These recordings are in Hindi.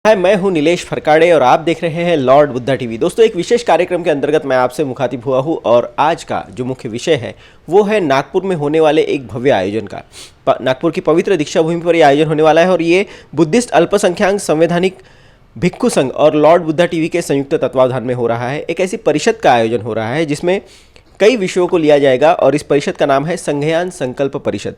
हाय, मैं हूं नीलेश फरकाड़े और आप देख रहे हैं लॉर्ड बुद्धा टीवी। दोस्तों, एक विशेष कार्यक्रम के अंतर्गत मैं आपसे मुखातिब हुआ हूं और आज का जो मुख्य विषय है वो है नागपुर में होने वाले एक भव्य आयोजन का। नागपुर की पवित्र दीक्षा भूमि पर यह आयोजन होने वाला है और ये बुद्धिस्ट अल्पसंख्यक संवैधानिक भिक्षु संघ और लॉर्ड बुद्धा टीवी के संयुक्त तत्वावधान में हो रहा है। एक ऐसी परिषद का आयोजन हो रहा है जिसमें कई विषयों को लिया जाएगा और इस परिषद का नाम है संघयान संकल्प परिषद।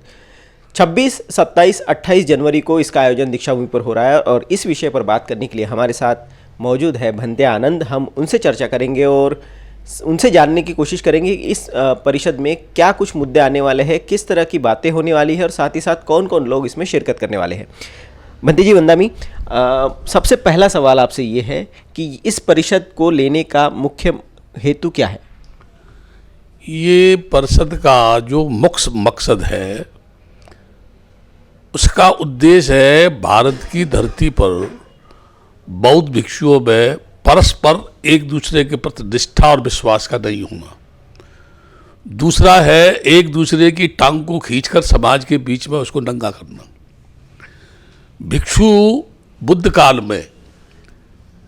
26, 27, 28 जनवरी को इसका आयोजन दीक्षा भूमि पर हो रहा है और इस विषय पर बात करने के लिए हमारे साथ मौजूद है भंते आनंद। हम उनसे चर्चा करेंगे और उनसे जानने की कोशिश करेंगे कि इस परिषद में क्या कुछ मुद्दे आने वाले हैं, किस तरह की बातें होने वाली है और साथ ही साथ कौन कौन लोग इसमें शिरकत करने वाले हैं। भंते जी, वंदामी, सबसे पहला सवाल आपसे ये है कि इस परिषद को लेने का मुख्य हेतु क्या है? ये परिषद का जो मुख्य मकसद है उसका उद्देश्य है भारत की धरती पर बौद्ध भिक्षुओं में परस्पर एक दूसरे के प्रति निष्ठा और विश्वास का नहीं होना। दूसरा है एक दूसरे की टांग को खींचकर समाज के बीच में उसको नंगा करना। भिक्षु बुद्ध काल में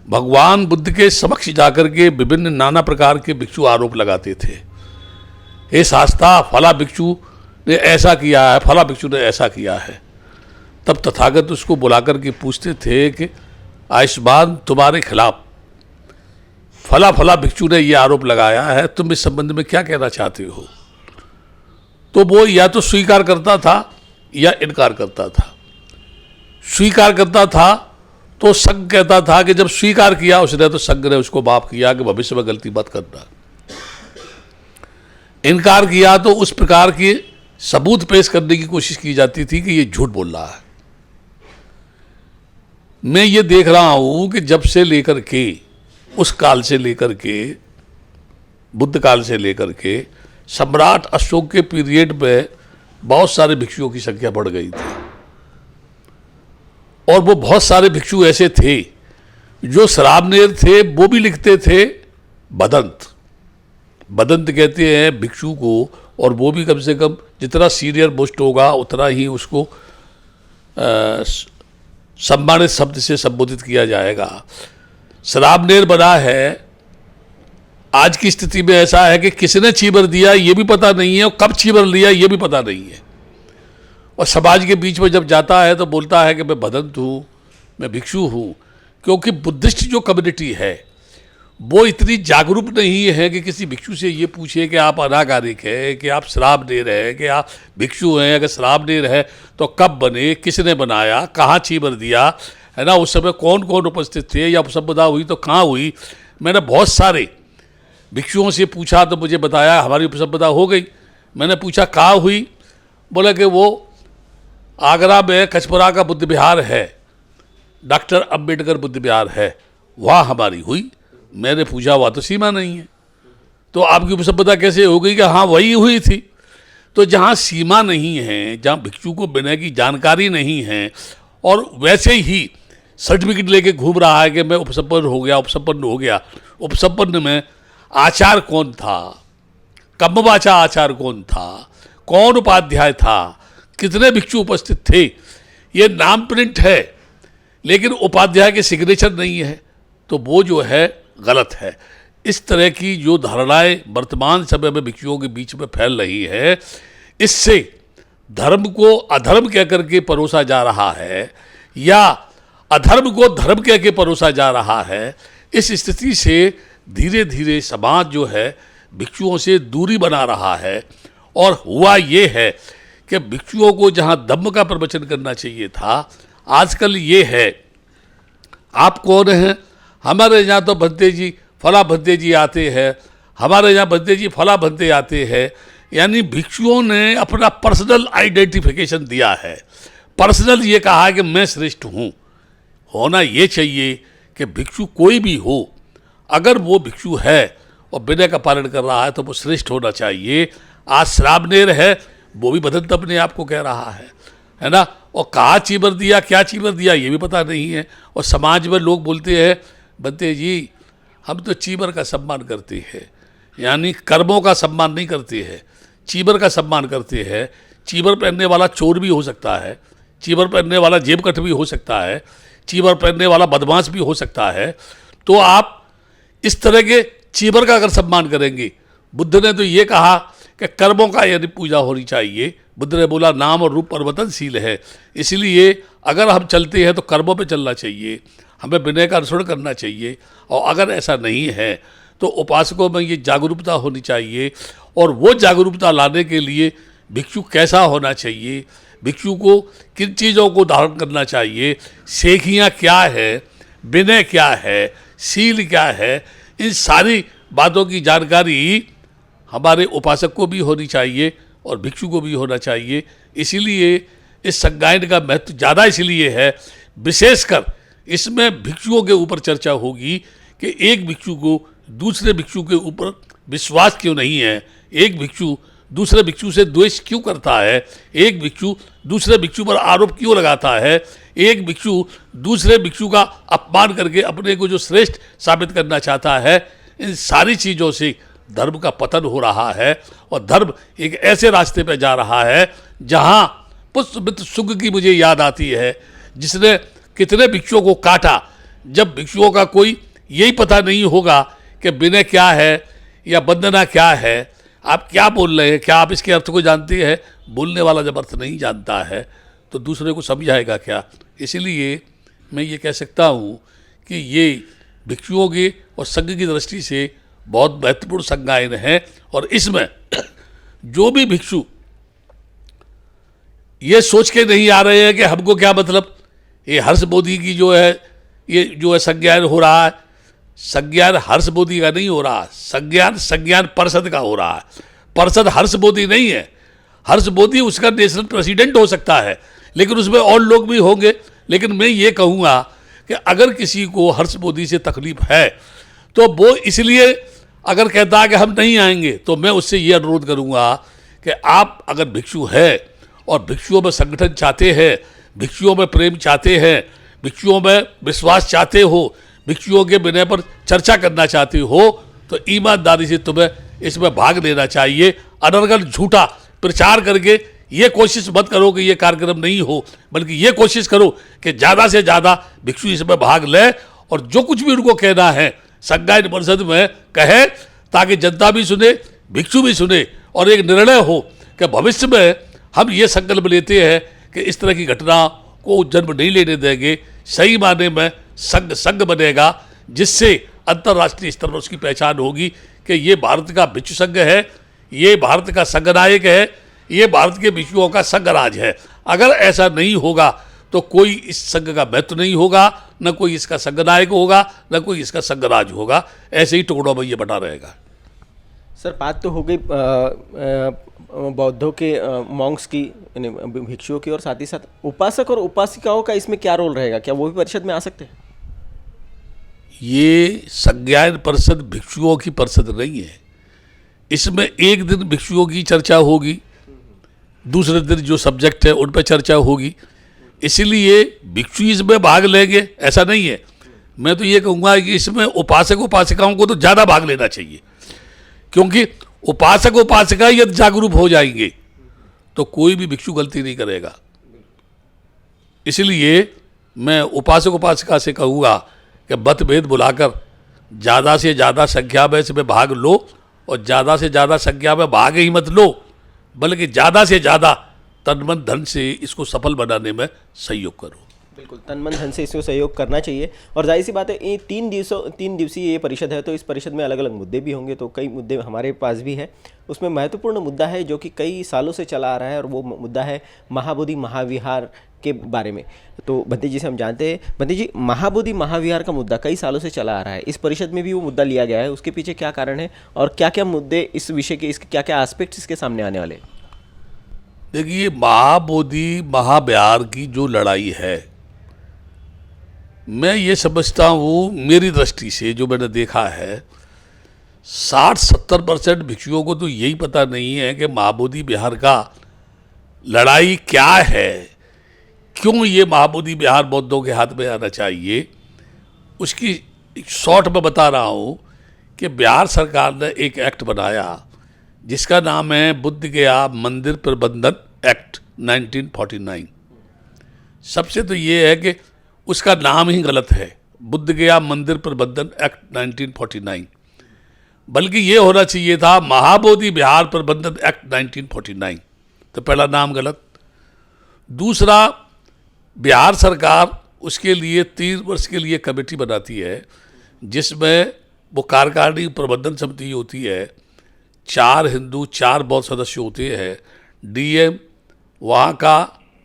भगवान बुद्ध के समक्ष जाकर के विभिन्न नाना प्रकार के भिक्षु आरोप लगाते थे। हे शास्त्रा, फला भिक्षु ने ऐसा किया है, फला भिक्षु ने ऐसा किया है। तब तथागत उसको बुलाकर के पूछते थे कि आयुष्मान, तुम्हारे खिलाफ फला फला भिक्षु ने यह आरोप लगाया है, तुम इस संबंध में क्या कहना चाहते हो? तो वो या तो स्वीकार करता था या इनकार करता था। स्वीकार करता था तो संघ कहता था कि जब स्वीकार किया उसने तो संघ ने उसको माफ किया कि भविष्य में गलती मत करना। इनकार किया तो उस प्रकार के सबूत पेश करने की कोशिश की जाती थी कि ये झूठ बोल रहा है। मैं ये देख रहा हूं कि जब से लेकर के उस काल से लेकर के बुद्ध काल से लेकर के सम्राट अशोक के पीरियड में बहुत सारे भिक्षुओं की संख्या बढ़ गई थी और वो बहुत सारे भिक्षु ऐसे थे जो श्रावनेर थे। वो भी लिखते थे बदंत। बदंत कहते हैं भिक्षु को, और वो भी कम से कम जितना सीनियर मोस्ट होगा उतना ही उसको सम्मानित शब्द से संबोधित किया जाएगा। श्रावनेर बना है। आज की स्थिति में ऐसा है कि किसने चीबर दिया ये भी पता नहीं है और कब चीबर लिया ये भी पता नहीं है। और समाज के बीच में जब जाता है तो बोलता है कि मैं बदंत हूँ, मैं भिक्षु हूँ, क्योंकि बुद्धिस्ट जो कम्युनिटी है वो इतनी जागरूक नहीं है कि किसी भिक्षु से ये पूछे कि आप अनागारिक है, कि आप श्रावनेर है, कि आप भिक्षु हैं। अगर श्रावनेर है तो कब बने, किसने बनाया, कहाँ चीबर दिया, है ना, उस समय कौन कौन उपस्थित थे, या उपसंपदा हुई तो कहाँ हुई। मैंने बहुत सारे भिक्षुओं से पूछा तो मुझे बताया हमारी उपसंपदा हो गई। मैंने पूछा कहाँ हुई, बोला कि वो आगरा में कचपुरा का बुद्ध विहार है, डॉक्टर अम्बेडकर बुद्ध विहार है, वहाँ हमारी हुई। मैंने पूछा वहाँ तो सीमा नहीं है, तो आपकी उपसंपदा कैसे हो गई? कि हाँ वही हुई थी। तो जहाँ सीमा नहीं है, जहाँ भिक्षु को बिना की जानकारी नहीं है और वैसे ही सर्टिफिकेट लेके घूम रहा है कि मैं उपसंपन्न हो गया, उपसंपन्न हो गया। उपसंपन्न में आचार कौन था, कम्मवाचा आचार कौन था, कौन उपाध्याय था, कितने भिक्षु उपस्थित थे, ये नाम प्रिंट है लेकिन उपाध्याय के सिग्नेचर नहीं है, तो वो जो है गलत है। इस तरह की जो धारणाएं वर्तमान समय में भिक्षुओं के बीच में फैल रही है, इससे धर्म को अधर्म कह करके परोसा जा रहा है या अधर्म को धर्म कह के परोसा जा रहा है। इस स्थिति से धीरे धीरे समाज जो है भिक्षुओं से दूरी बना रहा है और हुआ ये है कि भिक्षुओं को जहाँ धम्म का प्रवचन करना चाहिए था, आजकल ये है आप कौन हैं, हमारे यहाँ तो भंते जी फला भंते जी आते हैं, हमारे यहाँ भंते जी फला भंते आते हैं। यानी भिक्षुओं ने अपना पर्सनल आइडेंटिफिकेशन दिया है। पर्सनल ये कहा है कि मैं श्रेष्ठ हूँ। होना ये चाहिए कि भिक्षु कोई भी हो, अगर वो भिक्षु है और विनय का पालन कर रहा है तो वो श्रेष्ठ होना चाहिए। आज श्रावनेर है, वो भी बदंत अपने आप को कह रहा है ना, और कहाँ चीबर दिया, क्या चीबर दिया ये भी पता नहीं है। और समाज में लोग बोलते हैं बंते जी हम तो चीबर का सम्मान करते हैं, यानी कर्मों का सम्मान नहीं करते हैं, चीबर का सम्मान करते हैं। चीबर पहनने वाला चोर भी हो सकता है, चीबर पहनने वाला जेब कट भी हो सकता है, चीबर पहनने वाला बदमाश भी हो सकता है, तो आप इस तरह के चीबर का अगर सम्मान करेंगे। बुद्ध ने तो ये कहा कि कर्मों का यदि पूजा होनी चाहिए, बुद्ध ने बोला नाम और रूप परिवर्तनशील है, इसलिए अगर हम चलते हैं तो कर्मों पे चलना चाहिए, हमें विनय का अनुसरण करना चाहिए। और अगर ऐसा नहीं है तो उपासकों में ये जागरूकता होनी चाहिए, और वो जागरूकता लाने के लिए भिक्षु कैसा होना चाहिए, भिक्षु को किन चीज़ों को धारण करना चाहिए, सेखियाँ क्या है, विनय क्या है, शील क्या है, इन सारी बातों की जानकारी हमारे उपासक को भी होनी चाहिए और भिक्षु को भी होना चाहिए। इसीलिए इस संगायन का महत्व ज़्यादा इसलिए है, विशेषकर इसमें भिक्षुओं के ऊपर चर्चा होगी कि एक भिक्षु को दूसरे भिक्षु के ऊपर विश्वास क्यों नहीं है, एक भिक्षु दूसरे भिक्षु से द्वेष क्यों करता है, एक भिक्षु दूसरे भिक्षु पर आरोप क्यों लगाता है, एक भिक्षु दूसरे भिक्षु का अपमान करके अपने को जो श्रेष्ठ साबित करना चाहता है। इन सारी चीज़ों से धर्म का पतन हो रहा है और धर्म एक ऐसे रास्ते पर जा रहा है जहाँ पुष्पमित्र शुग की मुझे याद आती है, जिसने कितने भिक्षुओं को काटा। जब भिक्षुओं का कोई यही पता नहीं होगा कि विनय क्या है या वंदना क्या है, आप क्या बोल रहे हैं, क्या आप इसके अर्थ को जानते हैं? बोलने वाला जब अर्थ नहीं जानता है तो दूसरे को समझाएगा क्या। इसलिए मैं ये कह सकता हूँ कि ये भिक्षुओं की और संघ की दृष्टि से बहुत महत्वपूर्ण संगायन है। और इसमें जो भी भिक्षु ये सोच के नहीं आ रहे हैं कि हमको क्या मतलब, ये हर्ष बोधि की जो है ये जो है संज्ञान हो रहा है, संज्ञान हर्ष बोधि का नहीं हो रहा, संज्ञान परिषद का हो रहा है। परिषद हर्ष बोधि नहीं है, हर्ष बोधि उसका नेशनल प्रेसिडेंट हो सकता है, लेकिन उसमें और लोग भी होंगे। लेकिन मैं ये कहूँगा कि अगर किसी को हर्ष बोधि से तकलीफ है तो वो इसलिए अगर कहता है कि हम नहीं आएंगे, तो मैं उससे ये अनुरोध करूँगा कि आप अगर भिक्षु है और भिक्षुओं में संगठन चाहते हैं, भिक्षुओं में प्रेम चाहते हैं, भिक्षुओं में विश्वास चाहते हो, भिक्षुओं के विनय पर चर्चा करना चाहते हो, तो ईमानदारी से तुम्हें इसमें भाग लेना चाहिए। अनर्गल झूठा प्रचार करके ये कोशिश मत करो कि ये कार्यक्रम नहीं हो, बल्कि ये कोशिश करो कि ज़्यादा से ज़्यादा भिक्षु इसमें भाग लें और जो कुछ भी उनको कहना है संगायन परिषद में कहे, ताकि जनता भी सुने, भिक्षु भी सुने और एक निर्णय हो कि भविष्य में हम ये संकल्प लेते हैं कि इस तरह की घटना को जन्म नहीं लेने देंगे। सही मायने में संघ बनेगा, जिससे अंतर्राष्ट्रीय स्तर पर उसकी पहचान होगी कि ये भारत का भिक्षु संघ है, ये भारत का संघनायक है, ये भारत के भिक्षुओं का संघराज है। अगर ऐसा नहीं होगा तो कोई इस संघ का महत्व नहीं होगा, न कोई इसका संघनायक होगा, न कोई इसका संघराज होगा। ऐसे ही टुकड़ों में ये बटा रहेगा। सर, बात तो हो गई बौद्धों के मॉन्क्स की, भिक्षुओं की, और साथ ही साथ उपासक और उपासिकाओं का इसमें क्या रोल रहेगा? क्या वो भी परिषद में आ सकते हैं? ये संज्ञान परिषद भिक्षुओं की परिषद नहीं है। इसमें एक दिन भिक्षुओं की चर्चा होगी, दूसरे दिन जो सब्जेक्ट है उन पर चर्चा होगी, इसलिए भिक्षु इसमें भाग लेंगे ऐसा नहीं है। मैं तो ये कहूँगा कि इसमें उपासक उपासिकाओं को तो ज़्यादा भाग लेना चाहिए, क्योंकि उपासक उपासिका यदि जागरूक हो जाएंगे तो कोई भी भिक्षु गलती नहीं करेगा। इसलिए मैं उपासक उपासिका से कहूँगा कि मतभेद बुलाकर ज़्यादा से ज़्यादा संख्या में इसमें भाग लो, और ज़्यादा से ज़्यादा संख्या में भाग ही मत लो, बल्कि ज़्यादा से ज़्यादा तन मन धन से इसको सफल बनाने में सहयोग करो। बिल्कुल, तन मन धन से इसको सहयोग करना चाहिए। और जाहिर सी बात है, ये 3 दिवसीय ये परिषद है, तो इस परिषद में अलग अलग मुद्दे भी होंगे। तो कई मुद्दे हमारे पास भी है। उसमें महत्वपूर्ण मुद्दा है जो कि कई सालों से चला आ रहा है, और वो मुद्दा है महाबोधि महाविहार के बारे में। तो बंटी जी से हम जानते हैं, बंटी जी, महाबोधि महाविहार का मुद्दा कई सालों से चला आ रहा है, इस परिषद में भी वो मुद्दा लिया गया है, उसके पीछे क्या कारण है और क्या क्या मुद्दे इस विषय के, इसके क्या क्या एस्पेक्ट्स इसके सामने आने वाले? देखिए, महाबोधि महाविहार की जो लड़ाई है, मैं ये समझता हूँ मेरी दृष्टि से जो मैंने देखा है, 60-70% भिक्षुओं को तो यही पता नहीं है कि महाबोधि विहार का लड़ाई क्या है, क्यों ये महाबोधि विहार बौद्धों के हाथ में आना चाहिए। उसकी शॉर्ट में बता रहा हूँ कि बिहार सरकार ने एक एक्ट बनाया जिसका नाम है बुद्ध गया मंदिर प्रबंधन एक्ट 1949। सबसे तो ये है कि उसका नाम ही गलत है, बुद्ध गया मंदिर प्रबंधन एक्ट 1949, बल्कि ये होना चाहिए था महाबोधि विहार प्रबंधन एक्ट 1949। तो पहला नाम गलत। दूसरा, बिहार सरकार उसके लिए 3 वर्ष के लिए कमेटी बनाती है, जिसमें वो कार्यकारिणी प्रबंधन समिति होती है, 4 हिंदू 4 बौद्ध सदस्य होते हैं, डीएम वहाँ का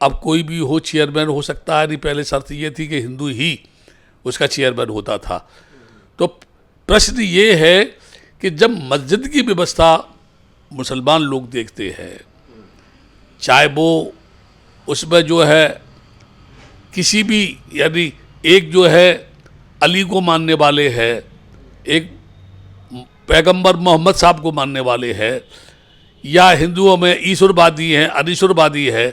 अब कोई भी हो चेयरमैन हो सकता है, नहीं पहले शर्त ये थी कि हिंदू ही उसका चेयरमैन होता था। तो प्रश्न ये है कि जब मस्जिद की व्यवस्था मुसलमान लोग देखते हैं, चाहे वो उसमें जो है किसी भी, यानी एक जो है अली को मानने वाले हैं, एक पैगंबर मोहम्मद साहब को मानने वाले हैं, या हिंदुओं में ईश्वरवादी हैं, अनीश्वरवादी है,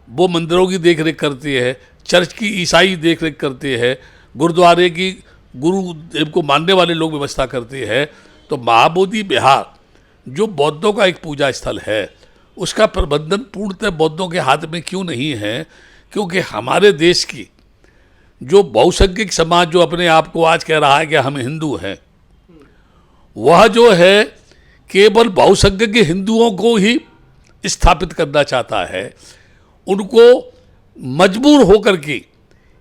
वो मंदिरों की देख रेख करते हैं, चर्च की ईसाई देख रेख करते हैं, गुरुद्वारे की गुरुदेव को मानने वाले लोग व्यवस्था करते हैं। तो महाबोधि विहार जो बौद्धों का एक पूजा स्थल है, उसका प्रबंधन पूर्णतः बौद्धों के हाथ में क्यों नहीं है? क्योंकि हमारे देश की जो बहुसंख्यक समाज जो अपने आप को आज कह रहा है कि हम हिंदू हैं, वह जो है केवल बहुसंख्यक हिंदुओं को ही स्थापित करना चाहता है, उनको मजबूर होकर के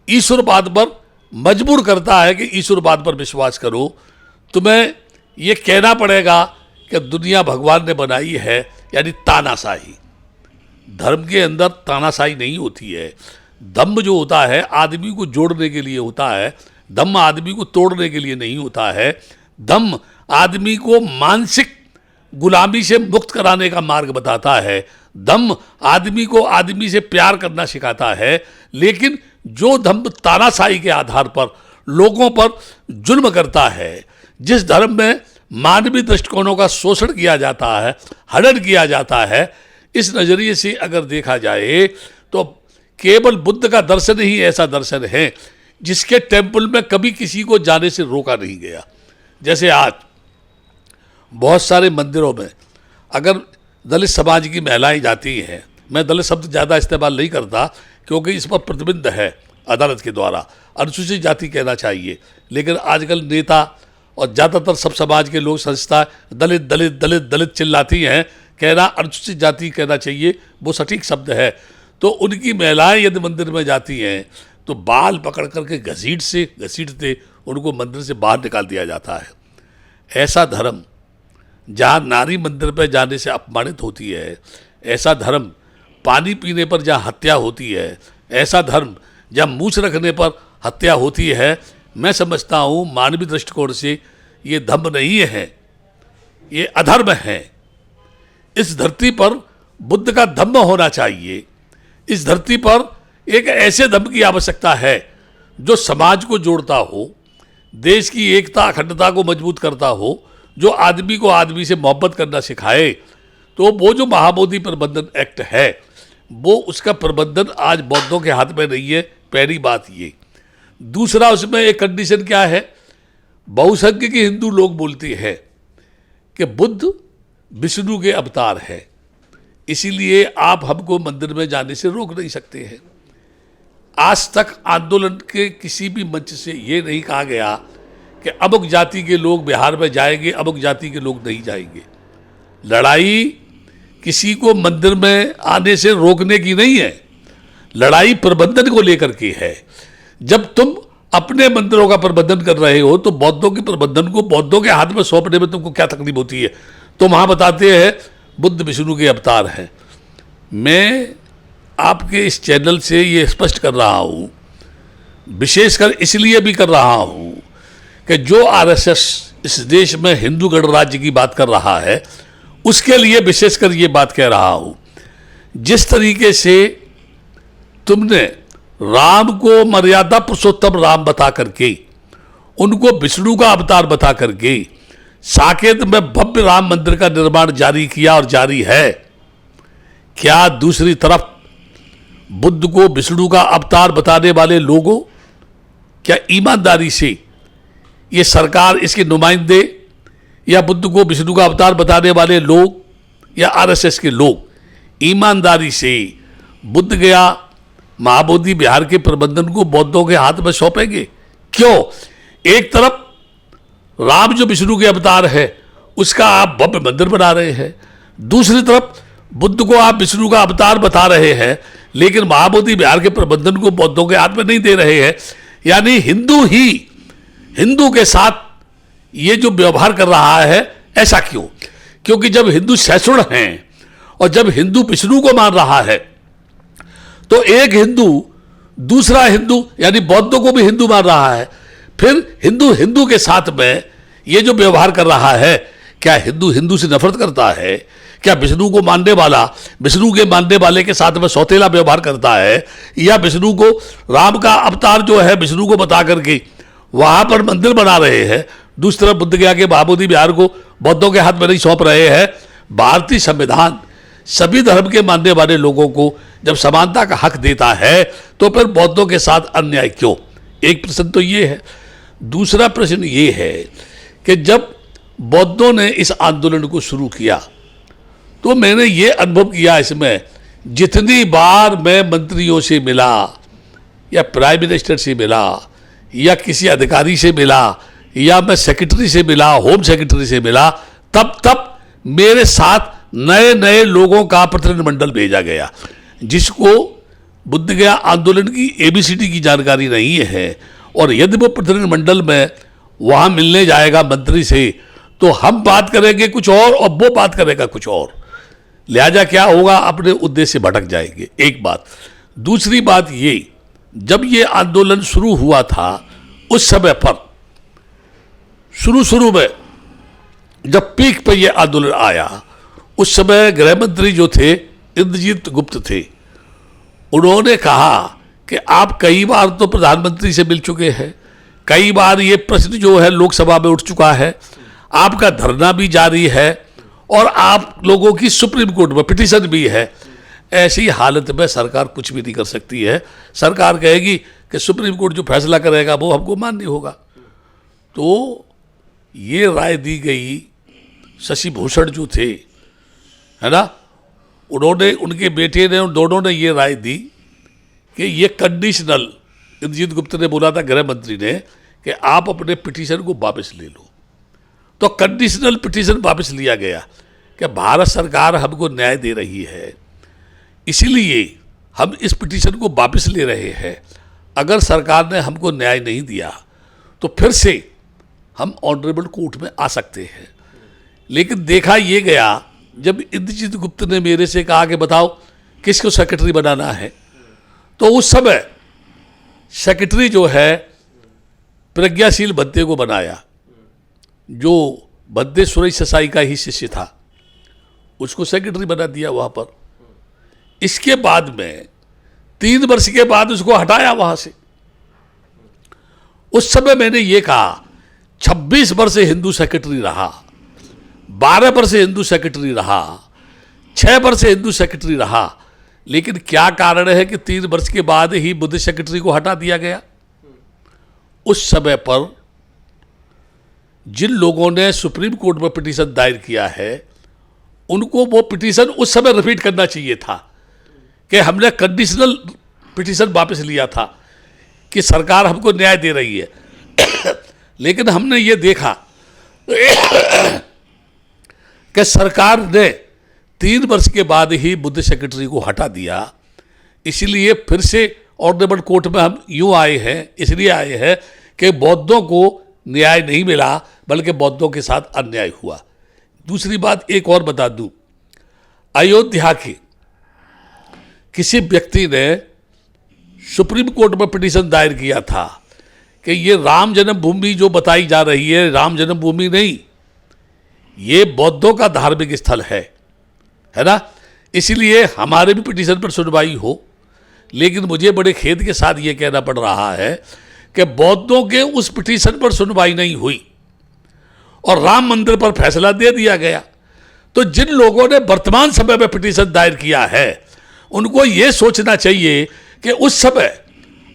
ईश्वरवाद पर मजबूर करता है कि ईश्वरवाद पर विश्वास करो। तुम्हें ये कहना पड़ेगा कि दुनिया भगवान ने बनाई है, यानी तानाशाही। धर्म के अंदर तानाशाही नहीं होती है। धम्म जो होता है आदमी को जोड़ने के लिए होता है, धम्म आदमी को तोड़ने के लिए नहीं होता है। धम्म आदमी को मानसिक गुलामी से मुक्त कराने का मार्ग बताता है। धम्म आदमी को आदमी से प्यार करना सिखाता है। लेकिन जो धम्म तानाशाही के आधार पर लोगों पर जुल्म करता है, जिस धर्म में मानवीय दृष्टिकोणों का शोषण किया जाता है, हनन किया जाता है, इस नज़रिए से अगर देखा जाए तो केवल बुद्ध का दर्शन ही ऐसा दर्शन है जिसके टेम्पल में कभी किसी को जाने से रोका नहीं गया। जैसे आज बहुत सारे मंदिरों में अगर दलित समाज की महिलाएं जाती हैं, मैं दलित शब्द ज़्यादा इस्तेमाल नहीं करता क्योंकि इस पर प्रतिबंध है अदालत के द्वारा, अनुसूचित जाति कहना चाहिए, लेकिन आजकल नेता और ज़्यादातर सब समाज के लोग संस्था दलित दलित दलित दलित चिल्लाती हैं, कहना अनुसूचित जाति कहना चाहिए, वो सटीक शब्द है। तो उनकी महिलाएं यदि मंदिर में जाती हैं तो बाल पकड़ करके घसीटते उनको मंदिर से बाहर निकाल दिया जाता है। ऐसा धर्म जहाँ नारी मंदिर पर जाने से अपमानित होती है, ऐसा धर्म पानी पीने पर जहाँ हत्या होती है, ऐसा धर्म जहाँ मूछ रखने पर हत्या होती है, मैं समझता हूँ मानवीय दृष्टिकोण से ये धर्म नहीं है, ये अधर्म है। इस धरती पर बुद्ध का धम्म होना चाहिए। इस धरती पर एक ऐसे धम्म की आवश्यकता है जो समाज को जोड़ता हो, देश की एकता अखंडता को मजबूत करता हो, जो आदमी को आदमी से मोहब्बत करना सिखाए। तो वो जो महाबोधि प्रबंधन एक्ट है, वो उसका प्रबंधन आज बौद्धों के हाथ में नहीं है, पहली बात ये। दूसरा, उसमें एक कंडीशन क्या है, बहुसंख्यक के हिंदू लोग बोलते हैं कि बुद्ध विष्णु के अवतार है, इसीलिए आप हमको मंदिर में जाने से रोक नहीं सकते हैं। आज तक आंदोलन के किसी भी मंच से ये नहीं कहा गया कि अमुक जाति के लोग बिहार में जाएंगे, अमुक जाति के लोग नहीं जाएंगे। लड़ाई किसी को मंदिर में आने से रोकने की नहीं है, लड़ाई प्रबंधन को लेकर के है। जब तुम अपने मंदिरों का प्रबंधन कर रहे हो तो बौद्धों के प्रबंधन को बौद्धों के हाथ में सौंपने में तुमको क्या तकलीफ होती है? तुम वहाँ बताते हैं बुद्ध विष्णु के अवतार हैं। मैं आपके इस चैनल से ये स्पष्ट कर रहा हूँ, विशेषकर इसलिए भी कर रहा हूँ कि जो आरएसएस इस देश में हिंदू गणराज्य की बात कर रहा है, उसके लिए विशेषकर ये बात कह रहा हूँ। जिस तरीके से तुमने राम को मर्यादा पुरुषोत्तम राम बता करके, उनको विष्णु का अवतार बता करके साकेत में भव्य राम मंदिर का निर्माण जारी किया और जारी है, क्या दूसरी तरफ बुद्ध को विष्णु का अवतार बताने वाले लोगों, क्या ईमानदारी से ये सरकार, इसके नुमाइंदे या बुद्ध को विष्णु का अवतार बताने वाले लोग या आरएसएस के लोग ईमानदारी से बुद्ध गया महाबोधि विहार के प्रबंधन को बौद्धों के हाथ में सौंपेंगे? क्यों? एक तरफ राम जो विष्णु के अवतार है उसका आप भव्य मंदिर बना रहे हैं, दूसरी तरफ बुद्ध को आप विष्णु का अवतार बता रहे हैं, लेकिन महाबोधि विहार के प्रबंधन को बौद्धों के हाथ में नहीं दे रहे हैं। यानी हिंदू ही हिंदू के साथ ये जो व्यवहार कर रहा है, ऐसा क्यों? क्योंकि जब हिंदू सहिष्णु हैं और जब हिंदू विष्णु को मान रहा है, तो एक हिंदू दूसरा हिंदू यानी बौद्धों को भी हिंदू मान रहा है। फिर हिंदू हिंदू के साथ में ये जो व्यवहार कर रहा है, क्या हिंदू हिंदू से नफरत करता है? क्या विष्णु को मानने वाला विष्णु के मानने वाले के साथ में सौतेला व्यवहार करता है? या विष्णु को राम का अवतार जो है विष्णु को बता करके वहां पर मंदिर बना रहे हैं, दूसरी तरफ बुद्ध गया के महाबोधि विहार को बौद्धों के हाथ में नहीं सौंप रहे हैं? भारतीय संविधान सभी धर्म के मानने वाले लोगों को जब समानता का हक देता है, तो फिर बौद्धों के साथ अन्याय क्यों? एक प्रश्न तो ये है। दूसरा प्रश्न ये है कि जब बौद्धों ने इस आंदोलन को शुरू किया, तो मैंने ये अनुभव किया, इसमें जितनी बार मैं मंत्रियों से मिला या प्राइम मिनिस्टर से मिला या किसी अधिकारी से मिला या मैं सेक्रेटरी से मिला, होम सेक्रेटरी से मिला, तब मेरे साथ नए नए लोगों का प्रतिनिधिमंडल भेजा गया, जिसको बुद्ध गया आंदोलन की ABCD की जानकारी नहीं है। और यदि वो प्रतिनिधिमंडल में वहाँ मिलने जाएगा मंत्री से, तो हम बात करेंगे कुछ और वो बात करेगा कुछ और, लिहाजा क्या होगा, अपने उद्देश्य से भटक जाएंगे। एक बात। दूसरी बात ये, जब ये आंदोलन शुरू हुआ था उस समय पर शुरू में जब पीक पर यह आंदोलन आया, उस समय गृह मंत्री जो थे इंद्रजीत गुप्त थे, उन्होंने कहा कि आप कई बार तो प्रधानमंत्री से मिल चुके हैं, कई बार ये प्रश्न जो है लोकसभा में उठ चुका है, आपका धरना भी जारी है और आप लोगों की सुप्रीम कोर्ट में पिटीशन भी है। ऐसी हालत में सरकार कुछ भी नहीं कर सकती है। सरकार कहेगी कि सुप्रीम कोर्ट जो फैसला करेगा वो हमको मान्य होगा। तो ये राय दी गई, शशि भूषण जो थे, है ना, उन्होंने, उनके बेटे ने, उन दोनों ने ये राय दी कि ये कंडीशनल, इंद्रजीत गुप्त ने बोला था गृह मंत्री ने कि आप अपने पिटीशन को वापस ले लो। तो कंडीशनल पिटीशन वापस लिया गया कि भारत सरकार हमको न्याय दे रही है, इसीलिए हम इस पिटीशन को वापस ले रहे हैं। अगर सरकार ने हमको न्याय नहीं दिया तो फिर से हम ऑनरेबल कोर्ट में आ सकते हैं। लेकिन देखा ये गया, जब इंद्रजीत गुप्त ने मेरे से कहा कि बताओ किसको सेक्रेटरी बनाना है, तो उस समय सेक्रेटरी जो है प्रज्ञाशील भद्दे को बनाया, जो भद्दे सुरेश ससाई का ही शिष्य था, उसको सेक्रेटरी बना दिया वहां पर। इसके बाद में 3 वर्ष के बाद उसको हटाया वहां से। उस समय मैंने ये कहा 26 वर्ष हिंदू सेक्रेटरी रहा, 12 वर्ष हिंदू सेक्रेटरी रहा, 6 वर्ष हिंदू सेक्रेटरी रहा, लेकिन क्या कारण है कि 3 वर्ष के बाद ही बुद्ध सेक्रेटरी को हटा दिया गया? उस समय पर जिन लोगों ने सुप्रीम कोर्ट में पिटीशन दायर किया है, उनको वो पिटीशन उस समय रिपीट करना चाहिए था कि हमने कंडीशनल पिटीशन वापस लिया था कि सरकार हमको न्याय दे रही है। लेकिन हमने ये देखा कि सरकार ने 3 वर्ष के बाद ही बुद्ध सेक्रेटरी को हटा दिया। इसलिए फिर से ऑनरेबल कोर्ट में हम यूँ आए हैं, इसलिए आए हैं कि बौद्धों को न्याय नहीं मिला, बल्कि बौद्धों के साथ अन्याय हुआ। दूसरी बात एक और बता दूं, अयोध्या के किसी व्यक्ति ने सुप्रीम कोर्ट में पिटीशन दायर किया था कि ये राम जन्मभूमि जो बताई जा रही है, राम जन्मभूमि नहीं, ये बौद्धों का धार्मिक स्थल है ना। इसलिए हमारे भी पिटीशन पर सुनवाई हो। लेकिन मुझे बड़े खेद के साथ ये कहना पड़ रहा है कि बौद्धों के उस पिटीशन पर सुनवाई नहीं हुई और राम मंदिर पर फैसला दे दिया गया। तो जिन लोगों ने वर्तमान समय में पिटीशन दायर किया है, उनको ये सोचना चाहिए कि उस समय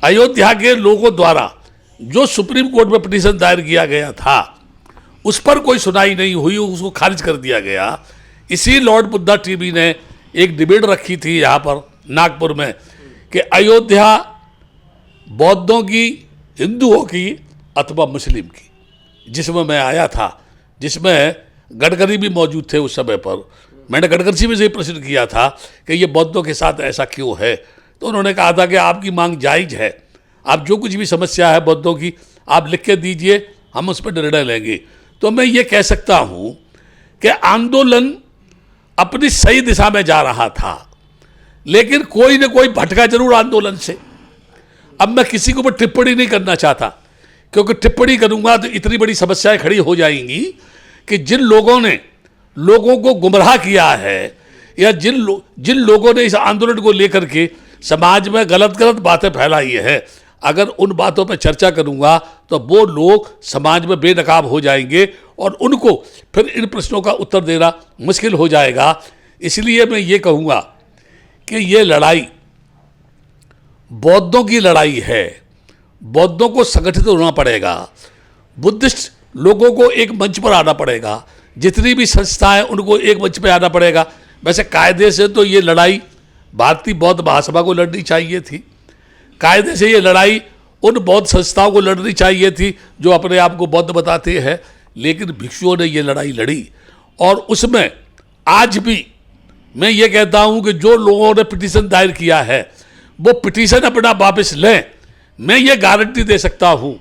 अयोध्या के लोगों द्वारा जो सुप्रीम कोर्ट में पिटीशन दायर किया गया था, उस पर कोई सुनाई नहीं हुई, उसको खारिज कर दिया गया। इसी लॉर्ड बुद्धा टीवी ने एक डिबेट रखी थी यहाँ पर नागपुर में कि अयोध्या बौद्धों की, हिंदुओं की अथवा मुस्लिम की, जिसमें मैं आया था, जिसमें गडकरी भी मौजूद थे उस समय पर। मैंने गडकरी से भी ये प्रश्न किया था कि ये बौद्धों के साथ ऐसा क्यों है, तो उन्होंने कहा था कि आपकी मांग जायज़ है, आप जो कुछ भी समस्या है बौद्धों की आप लिख के दीजिए, हम उस पर निर्णय लेंगे। तो मैं ये कह सकता हूँ कि आंदोलन अपनी सही दिशा में जा रहा था, लेकिन कोई न कोई भटका जरूर आंदोलन से। अब मैं किसी के ऊपर टिप्पणी नहीं करना चाहता, क्योंकि टिप्पणी करूंगा तो इतनी बड़ी समस्याएं खड़ी हो जाएंगी कि जिन लोगों ने लोगों को गुमराह किया है, या जिन लोगों ने इस आंदोलन को लेकर के समाज में गलत गलत बातें फैलाई है, अगर उन बातों पर चर्चा करूंगा तो वो लोग समाज में बेनकाब हो जाएंगे और उनको फिर इन प्रश्नों का उत्तर देना मुश्किल हो जाएगा। इसलिए मैं ये कहूँगा कि ये लड़ाई बौद्धों की लड़ाई है, बौद्धों को संगठित होना पड़ेगा, बुद्धिस्ट लोगों को एक मंच पर आना पड़ेगा, जितनी भी संस्थाएं उनको एक मंच पर आना पड़ेगा। वैसे कायदे से तो ये लड़ाई भारतीय बौद्ध महासभा को लड़नी चाहिए थी, कायदे से ये लड़ाई उन बौद्ध संस्थाओं को लड़नी चाहिए थी जो अपने आप को बौद्ध बताते हैं, लेकिन भिक्षुओं ने ये लड़ाई लड़ी। और उसमें आज भी मैं ये कहता हूं कि जो लोगों ने पिटीशन दायर किया है वो पिटीशन अपना वापस लें। मैं ये गारंटी दे सकता हूं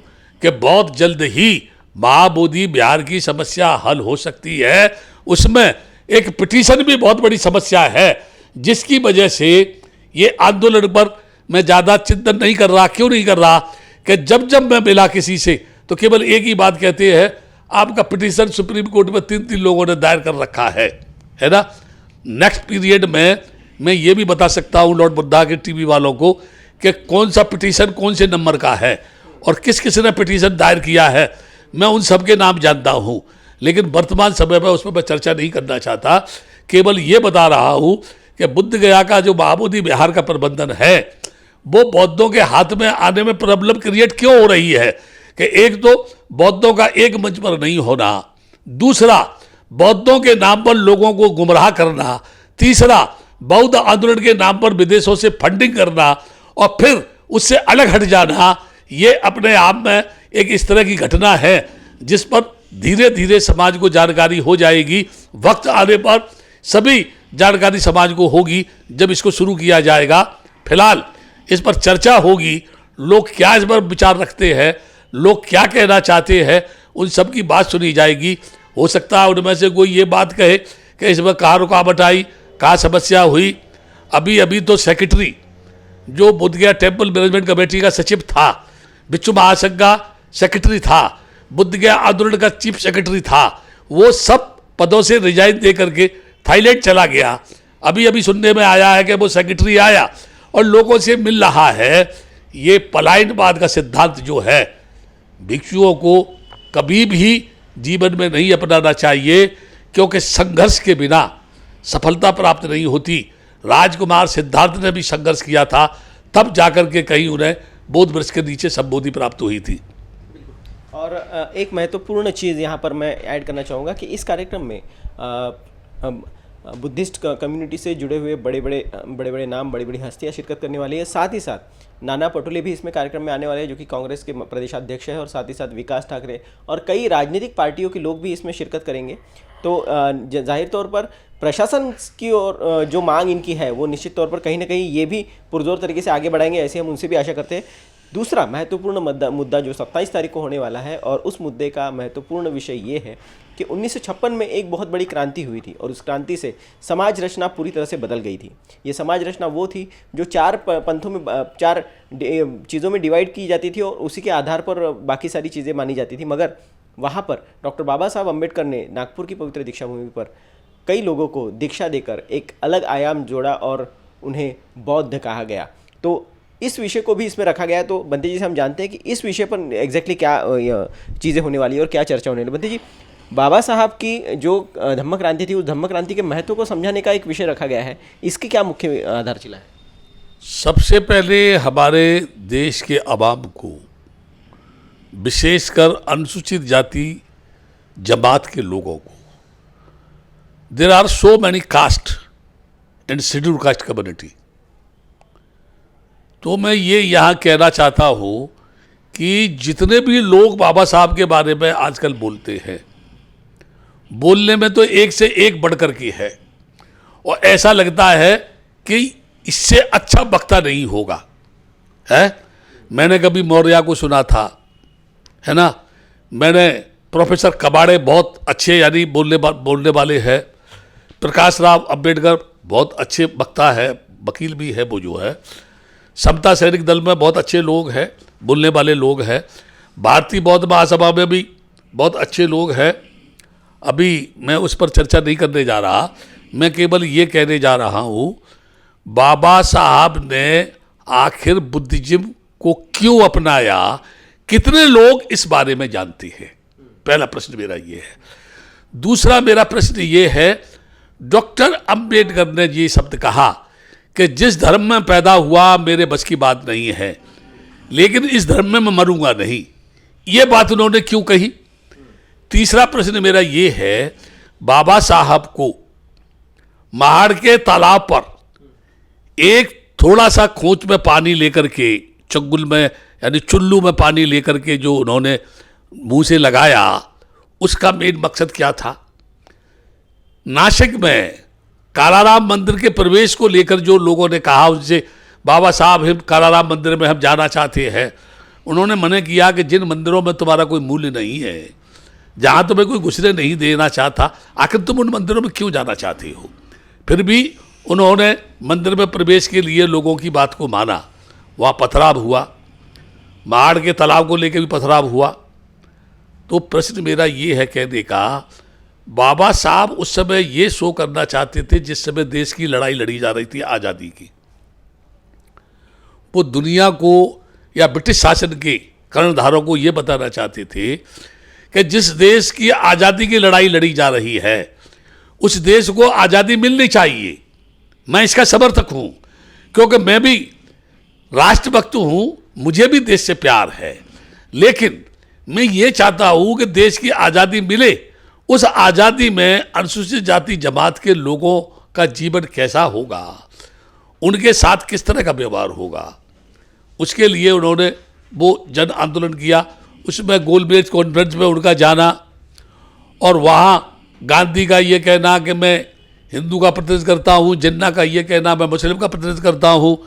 कि बहुत जल्द ही महाबोधि बिहार की समस्या हल हो सकती है। उसमें एक पिटीशन भी बहुत बड़ी समस्या है, जिसकी वजह से ये आंदोलन पर मैं ज़्यादा चिंतन नहीं कर रहा। क्यों नहीं कर रहा कि जब जब मैं मिला किसी से तो केवल एक ही बात कहते हैं, आपका पिटीशन सुप्रीम कोर्ट में 3 लोगों ने दायर कर रखा है ना। नेक्स्ट पीरियड में मैं ये भी बता सकता हूँ लॉर्ड बुद्धा के टीवी वालों को कि कौन सा पिटीशन कौन से नंबर का है और किस किस ने पिटीशन दायर किया है। मैं उन सब के नाम जानता हूँ, लेकिन वर्तमान समय में उस पर मैं चर्चा नहीं करना चाहता। केवल ये बता रहा हूँ कि बुद्ध गया का जो महाबोधि विहार का प्रबंधन है वो बौद्धों के हाथ में आने में प्रॉब्लम क्रिएट क्यों हो रही है कि एक तो बौद्धों का एक मंच पर नहीं होना, दूसरा बौद्धों के नाम पर लोगों को गुमराह करना, तीसरा बौद्ध आंदोलन के नाम पर विदेशों से फंडिंग करना और फिर उससे अलग हट जाना। ये अपने आप में एक इस तरह की घटना है जिस पर धीरे धीरे समाज को जानकारी हो जाएगी। वक्त आने पर सभी जानकारी समाज को होगी जब इसको शुरू किया जाएगा। फिलहाल इस पर चर्चा होगी, लोग क्या इस पर विचार रखते हैं, लोग क्या कहना चाहते हैं, उन सब की बात सुनी जाएगी। हो सकता है उनमें से कोई ये बात कहे कि इसमें कहाँ रुकावट आई, कहाँ समस्या हुई। अभी तो सेक्रेटरी जो बोध गया टेम्पल मैनेजमेंट कमेटी का सचिव था, भिक्षु महासंघ का सेक्रेटरी था, बुद्ध गया आंदोलन का चीफ सेक्रेटरी था, वो सब पदों से रिजाइन दे करके थाईलैंड चला गया। अभी सुनने में आया है कि वो सेक्रेटरी आया और लोगों से मिल रहा है। ये पलायनवाद का सिद्धांत जो है भिक्षुओं को कभी भी जीवन में नहीं अपनाना चाहिए, क्योंकि संघर्ष के बिना सफलता प्राप्त नहीं होती। राजकुमार सिद्धार्थ ने भी संघर्ष किया था, तब जाकर के कहीं उन्हें बोध वृक्ष के नीचे संबोधि प्राप्त हुई थी। और एक महत्वपूर्ण चीज़ यहाँ पर मैं ऐड करना चाहूँगा कि इस कार्यक्रम में बुद्धिस्ट कम्युनिटी से जुड़े हुए बड़े बड़े नाम, बड़ी बड़ी हस्तियाँ शिरकत करने वाली है। साथ ही साथ नाना पटोले भी इसमें कार्यक्रम में आने वाले हैं, जो कि कांग्रेस के प्रदेशाध्यक्ष है, और साथ ही साथ विकास ठाकरे और कई राजनीतिक पार्टियों के लोग भी इसमें शिरकत करेंगे। तो जाहिर तौर पर प्रशासन की ओर जो मांग इनकी है वो निश्चित तौर पर कहीं ना कहीं ये भी पुरजोर तरीके से आगे बढ़ाएंगे, ऐसे हम उनसे भी आशा करते हैं। दूसरा महत्वपूर्ण मुद्दा जो 27 तारीख को होने वाला है, और उस मुद्दे का महत्वपूर्ण विषय ये है कि 1956 में एक बहुत बड़ी क्रांति हुई थी और उस क्रांति से समाज रचना पूरी तरह से बदल गई थी। ये समाज रचना वो थी जो 4 पंथों में 4 चीज़ों में डिवाइड की जाती थी और उसी के आधार पर बाकी सारी चीज़ें मानी जाती थी। मगर वहाँ पर डॉक्टर बाबा साहब अम्बेडकर ने नागपुर की पवित्र दीक्षा भूमि पर कई लोगों को दीक्षा देकर एक अलग आयाम जोड़ा और उन्हें बौद्ध कहा गया। तो इस विषय को भी इसमें रखा गया। तो बंते जी से हम जानते हैं कि इस विषय पर एग्जैक्टली क्या चीज़ें होने वाली है और क्या चर्चा होने वाली। बंते जी, बाबा साहब की जो धम्म क्रांति थी, उस धम्म क्रांति के महत्व को समझाने का एक विषय रखा गया है, इसकी क्या मुख्य आधारशिला है? सबसे पहले हमारे देश के अवाम को, विशेषकर अनुसूचित जाति जमात के लोगों को, there are so many caste and scheduled caste community, तो मैं ये यहाँ कहना चाहता हूँ कि जितने भी लोग बाबा साहब के बारे में आजकल बोलते हैं, बोलने में तो एक से एक बढ़कर की है, और ऐसा लगता है कि इससे अच्छा वक्ता नहीं होगा। है, मैंने कभी मौर्य को सुना था, है ना, मैंने प्रोफेसर कबाड़े बहुत अच्छे यानी बोलने वाले हैं, प्रकाश राव अंबेडकर बहुत अच्छे वक्ता है, वकील भी है वो जो है, समता सैनिक दल में बहुत अच्छे लोग हैं, बोलने वाले लोग हैं, भारतीय बौद्ध महासभा में भी बहुत अच्छे लोग हैं। अभी मैं उस पर चर्चा नहीं करने जा रहा, मैं केवल ये कहने जा रहा हूँ, बाबा साहब ने आखिर बुद्धिज्म को क्यों अपनाया, कितने लोग इस बारे में जानते हैं? पहला प्रश्न मेरा ये है। दूसरा मेरा प्रश्न ये है, डॉक्टर अंबेडकर ने ये शब्द कहा कि जिस धर्म में पैदा हुआ मेरे बस की बात नहीं है, लेकिन इस धर्म में मैं मरूंगा नहीं, ये बात उन्होंने क्यों कही? तीसरा प्रश्न मेरा ये है, बाबा साहब को महाड़ के तालाब पर एक थोड़ा सा खोंच में पानी लेकर के, चंगुल में यानी चुल्लू में पानी लेकर के जो उन्होंने मुंह से लगाया, उसका मेन मकसद क्या था? नासिक में कालाराम मंदिर के प्रवेश को लेकर जो लोगों ने कहा उनसे, बाबा साहब हम कालाराम मंदिर में हम जाना चाहते हैं, उन्होंने मना किया कि जिन मंदिरों में तुम्हारा कोई मूल्य नहीं है, जहाँ तुम्हें कोई घुसने नहीं देना चाहता, आखिर तुम उन मंदिरों में क्यों जाना चाहते हो? फिर भी उन्होंने मंदिर में प्रवेश के लिए लोगों की बात को माना। वहाँ पथराव हुआ, महाड़ के तालाब को लेकर भी पथराव हुआ। तो प्रश्न मेरा ये है कहने का, बाबा साहब उस समय ये शो करना चाहते थे जिस समय देश की लड़ाई लड़ी जा रही थी आज़ादी की। वो दुनिया को या ब्रिटिश शासन के कर्णधारों को ये बताना चाहते थे कि जिस देश की आज़ादी की लड़ाई लड़ी जा रही है, उस देश को आज़ादी मिलनी चाहिए। मैं इसका समर्थक हूँ, क्योंकि मैं भी राष्ट्रभक्त हूँ, मुझे भी देश से प्यार है, लेकिन मैं ये चाहता हूँ कि देश की आज़ादी मिले, उस आज़ादी में अनुसूचित जाति जमात के लोगों का जीवन कैसा होगा, उनके साथ किस तरह का व्यवहार होगा, उसके लिए उन्होंने वो जन आंदोलन किया। उसमें गोलमेज कॉन्फ्रेंस में उनका जाना, और वहाँ गांधी का ये कहना कि मैं हिंदू का प्रतिनिधित्व करता हूँ, जिन्ना का ये कहना मैं मुस्लिम का प्रतिनिधित्व करता हूँ,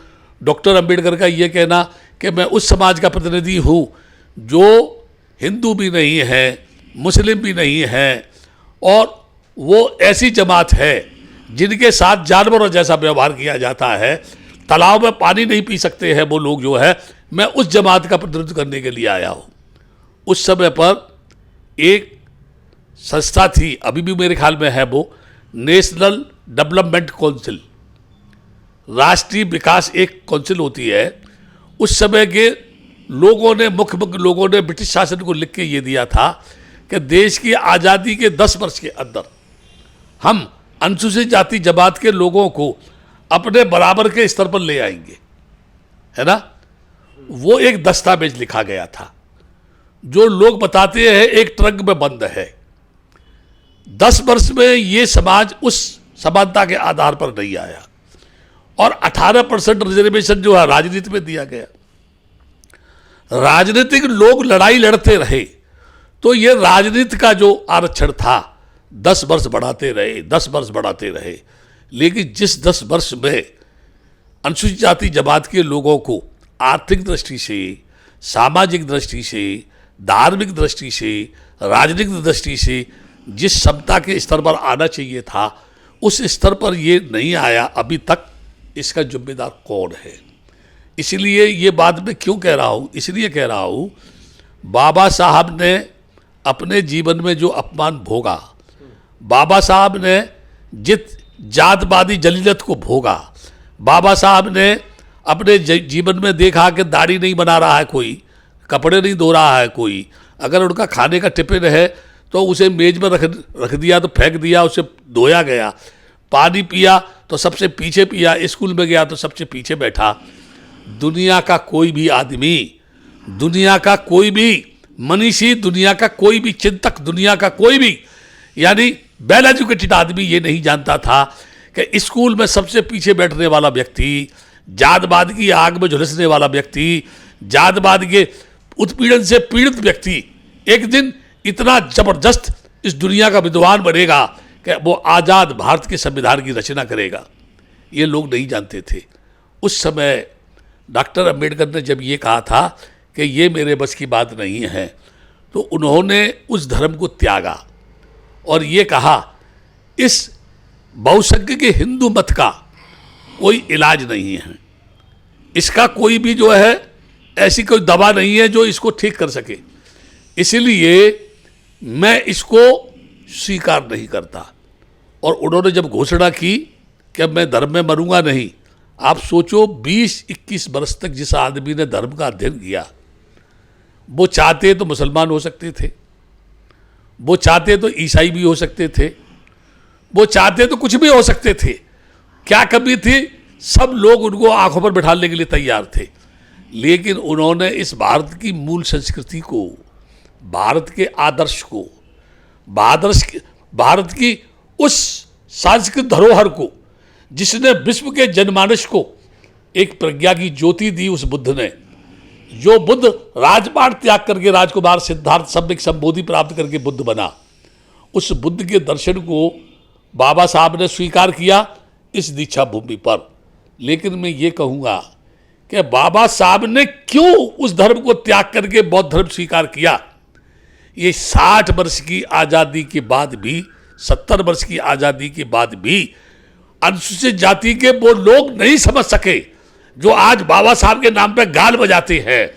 डॉक्टर अंबेडकर का ये कहना कि मैं उस समाज का प्रतिनिधि हूँ जो हिंदू भी नहीं है, मुस्लिम भी नहीं है, और वो ऐसी जमात है जिनके साथ जानवरों जैसा व्यवहार किया जाता है, तालाब में पानी नहीं पी सकते हैं वो लोग जो है, मैं उस जमात का प्रतिनिधित्व करने के लिए आया हूँ। उस समय पर एक संस्था थी, अभी भी मेरे ख्याल में है, वो नेशनल डेवलपमेंट काउंसिल, राष्ट्रीय विकास एक काउंसिल होती है। उस समय के लोगों ने, मुख्य लोगों ने ब्रिटिश शासन को लिख के ये दिया था कि देश की आज़ादी के 10 वर्ष के अंदर हम अनुसूचित जाति जमात के लोगों को अपने बराबर के स्तर पर ले आएंगे, है ना। वो एक दस्तावेज लिखा गया था, जो लोग बताते हैं एक ट्रक में बंद है। 10 वर्ष में ये समाज उस समानता के आधार पर नहीं आया, और 18% रिजर्वेशन जो है राजनीति में दिया गया। राजनीतिक लोग लड़ाई लड़ते रहे, तो ये राजनीति का जो आरक्षण था 10 वर्ष बढ़ाते रहे, 10 वर्ष बढ़ाते रहे, लेकिन जिस 10 वर्ष में अनुसूचित जाति जमात के लोगों को आर्थिक दृष्टि से, सामाजिक दृष्टि से, धार्मिक दृष्टि से, राजनीतिक दृष्टि से जिस समता के स्तर पर आना चाहिए था, उस स्तर पर ये नहीं आया अभी तक। इसका जिम्मेदार कौन है? इसलिए ये बात मैं क्यों कह रहा हूँ, इसलिए कह रहा हूँ, बाबा साहब ने अपने जीवन में जो अपमान भोगा, बाबा साहब ने जित जातवादी जलीलत को भोगा, बाबा साहब ने अपने जीवन में देखा कि दाढ़ी नहीं बना रहा है कोई, कपड़े नहीं धो रहा है कोई, अगर उनका खाने का टिफिन है तो उसे मेज में रख दिया तो फेंक दिया, उसे धोया गया, पानी पिया तो सबसे पीछे पिया, स्कूल में गया तो सबसे पीछे बैठा। दुनिया का कोई भी आदमी, दुनिया का कोई भी मनीषी, दुनिया का कोई भी चिंतक, दुनिया का कोई भी यानी वेल एजुकेटेड आदमी ये नहीं जानता था कि स्कूल में सबसे पीछे बैठने वाला व्यक्ति जातवाद की आग में झुलसने वाला व्यक्ति, जातवाद के उत्पीड़न से पीड़ित व्यक्ति एक दिन इतना जबरदस्त इस दुनिया का विद्वान बनेगा कि वो आज़ाद भारत के संविधान की रचना करेगा, ये लोग नहीं जानते थे। उस समय डॉक्टर अंबेडकर ने जब ये कहा था कि ये मेरे बस की बात नहीं है, तो उन्होंने उस धर्म को त्यागा और ये कहा इस बहुसंख्यक के हिंदू मत का कोई इलाज नहीं है, इसका कोई भी जो है ऐसी कोई दवा नहीं है जो इसको ठीक कर सके, इसलिए मैं इसको स्वीकार नहीं करता। और उन्होंने जब घोषणा की कि मैं धर्म में मरूंगा नहीं, आप सोचो 20-21 वर्ष तक जिस आदमी ने धर्म का अध्ययन किया, वो चाहते तो मुसलमान हो सकते थे, वो चाहते तो ईसाई भी हो सकते थे, वो चाहते तो कुछ भी हो सकते थे, क्या कमी थी? सब लोग उनको आंखों पर बिठाने के लिए तैयार थे। लेकिन उन्होंने इस भारत की मूल संस्कृति को, भारत के आदर्श को, भारत की उस सांस्कृतिक धरोहर को जिसने विश्व के जनमानस को एक प्रज्ञा की ज्योति दी, उस बुद्ध ने, जो बुद्ध राजपाट त्याग करके राजकुमार सिद्धार्थ सम्यक संबोधि प्राप्त करके बुद्ध बना, उस बुद्ध के दर्शन को बाबा साहब ने स्वीकार किया इस दीक्षा भूमि पर। लेकिन मैं ये कहूँगा कि बाबा साहब ने क्यों उस धर्म को त्याग करके बौद्ध धर्म स्वीकार किया? ये 60 वर्ष की आज़ादी के बाद भी, 70 वर्ष की आज़ादी के बाद भी अनुसूचित जाति के वो लोग नहीं समझ सके जो आज बाबा साहब के नाम पे गाल बजाते हैं,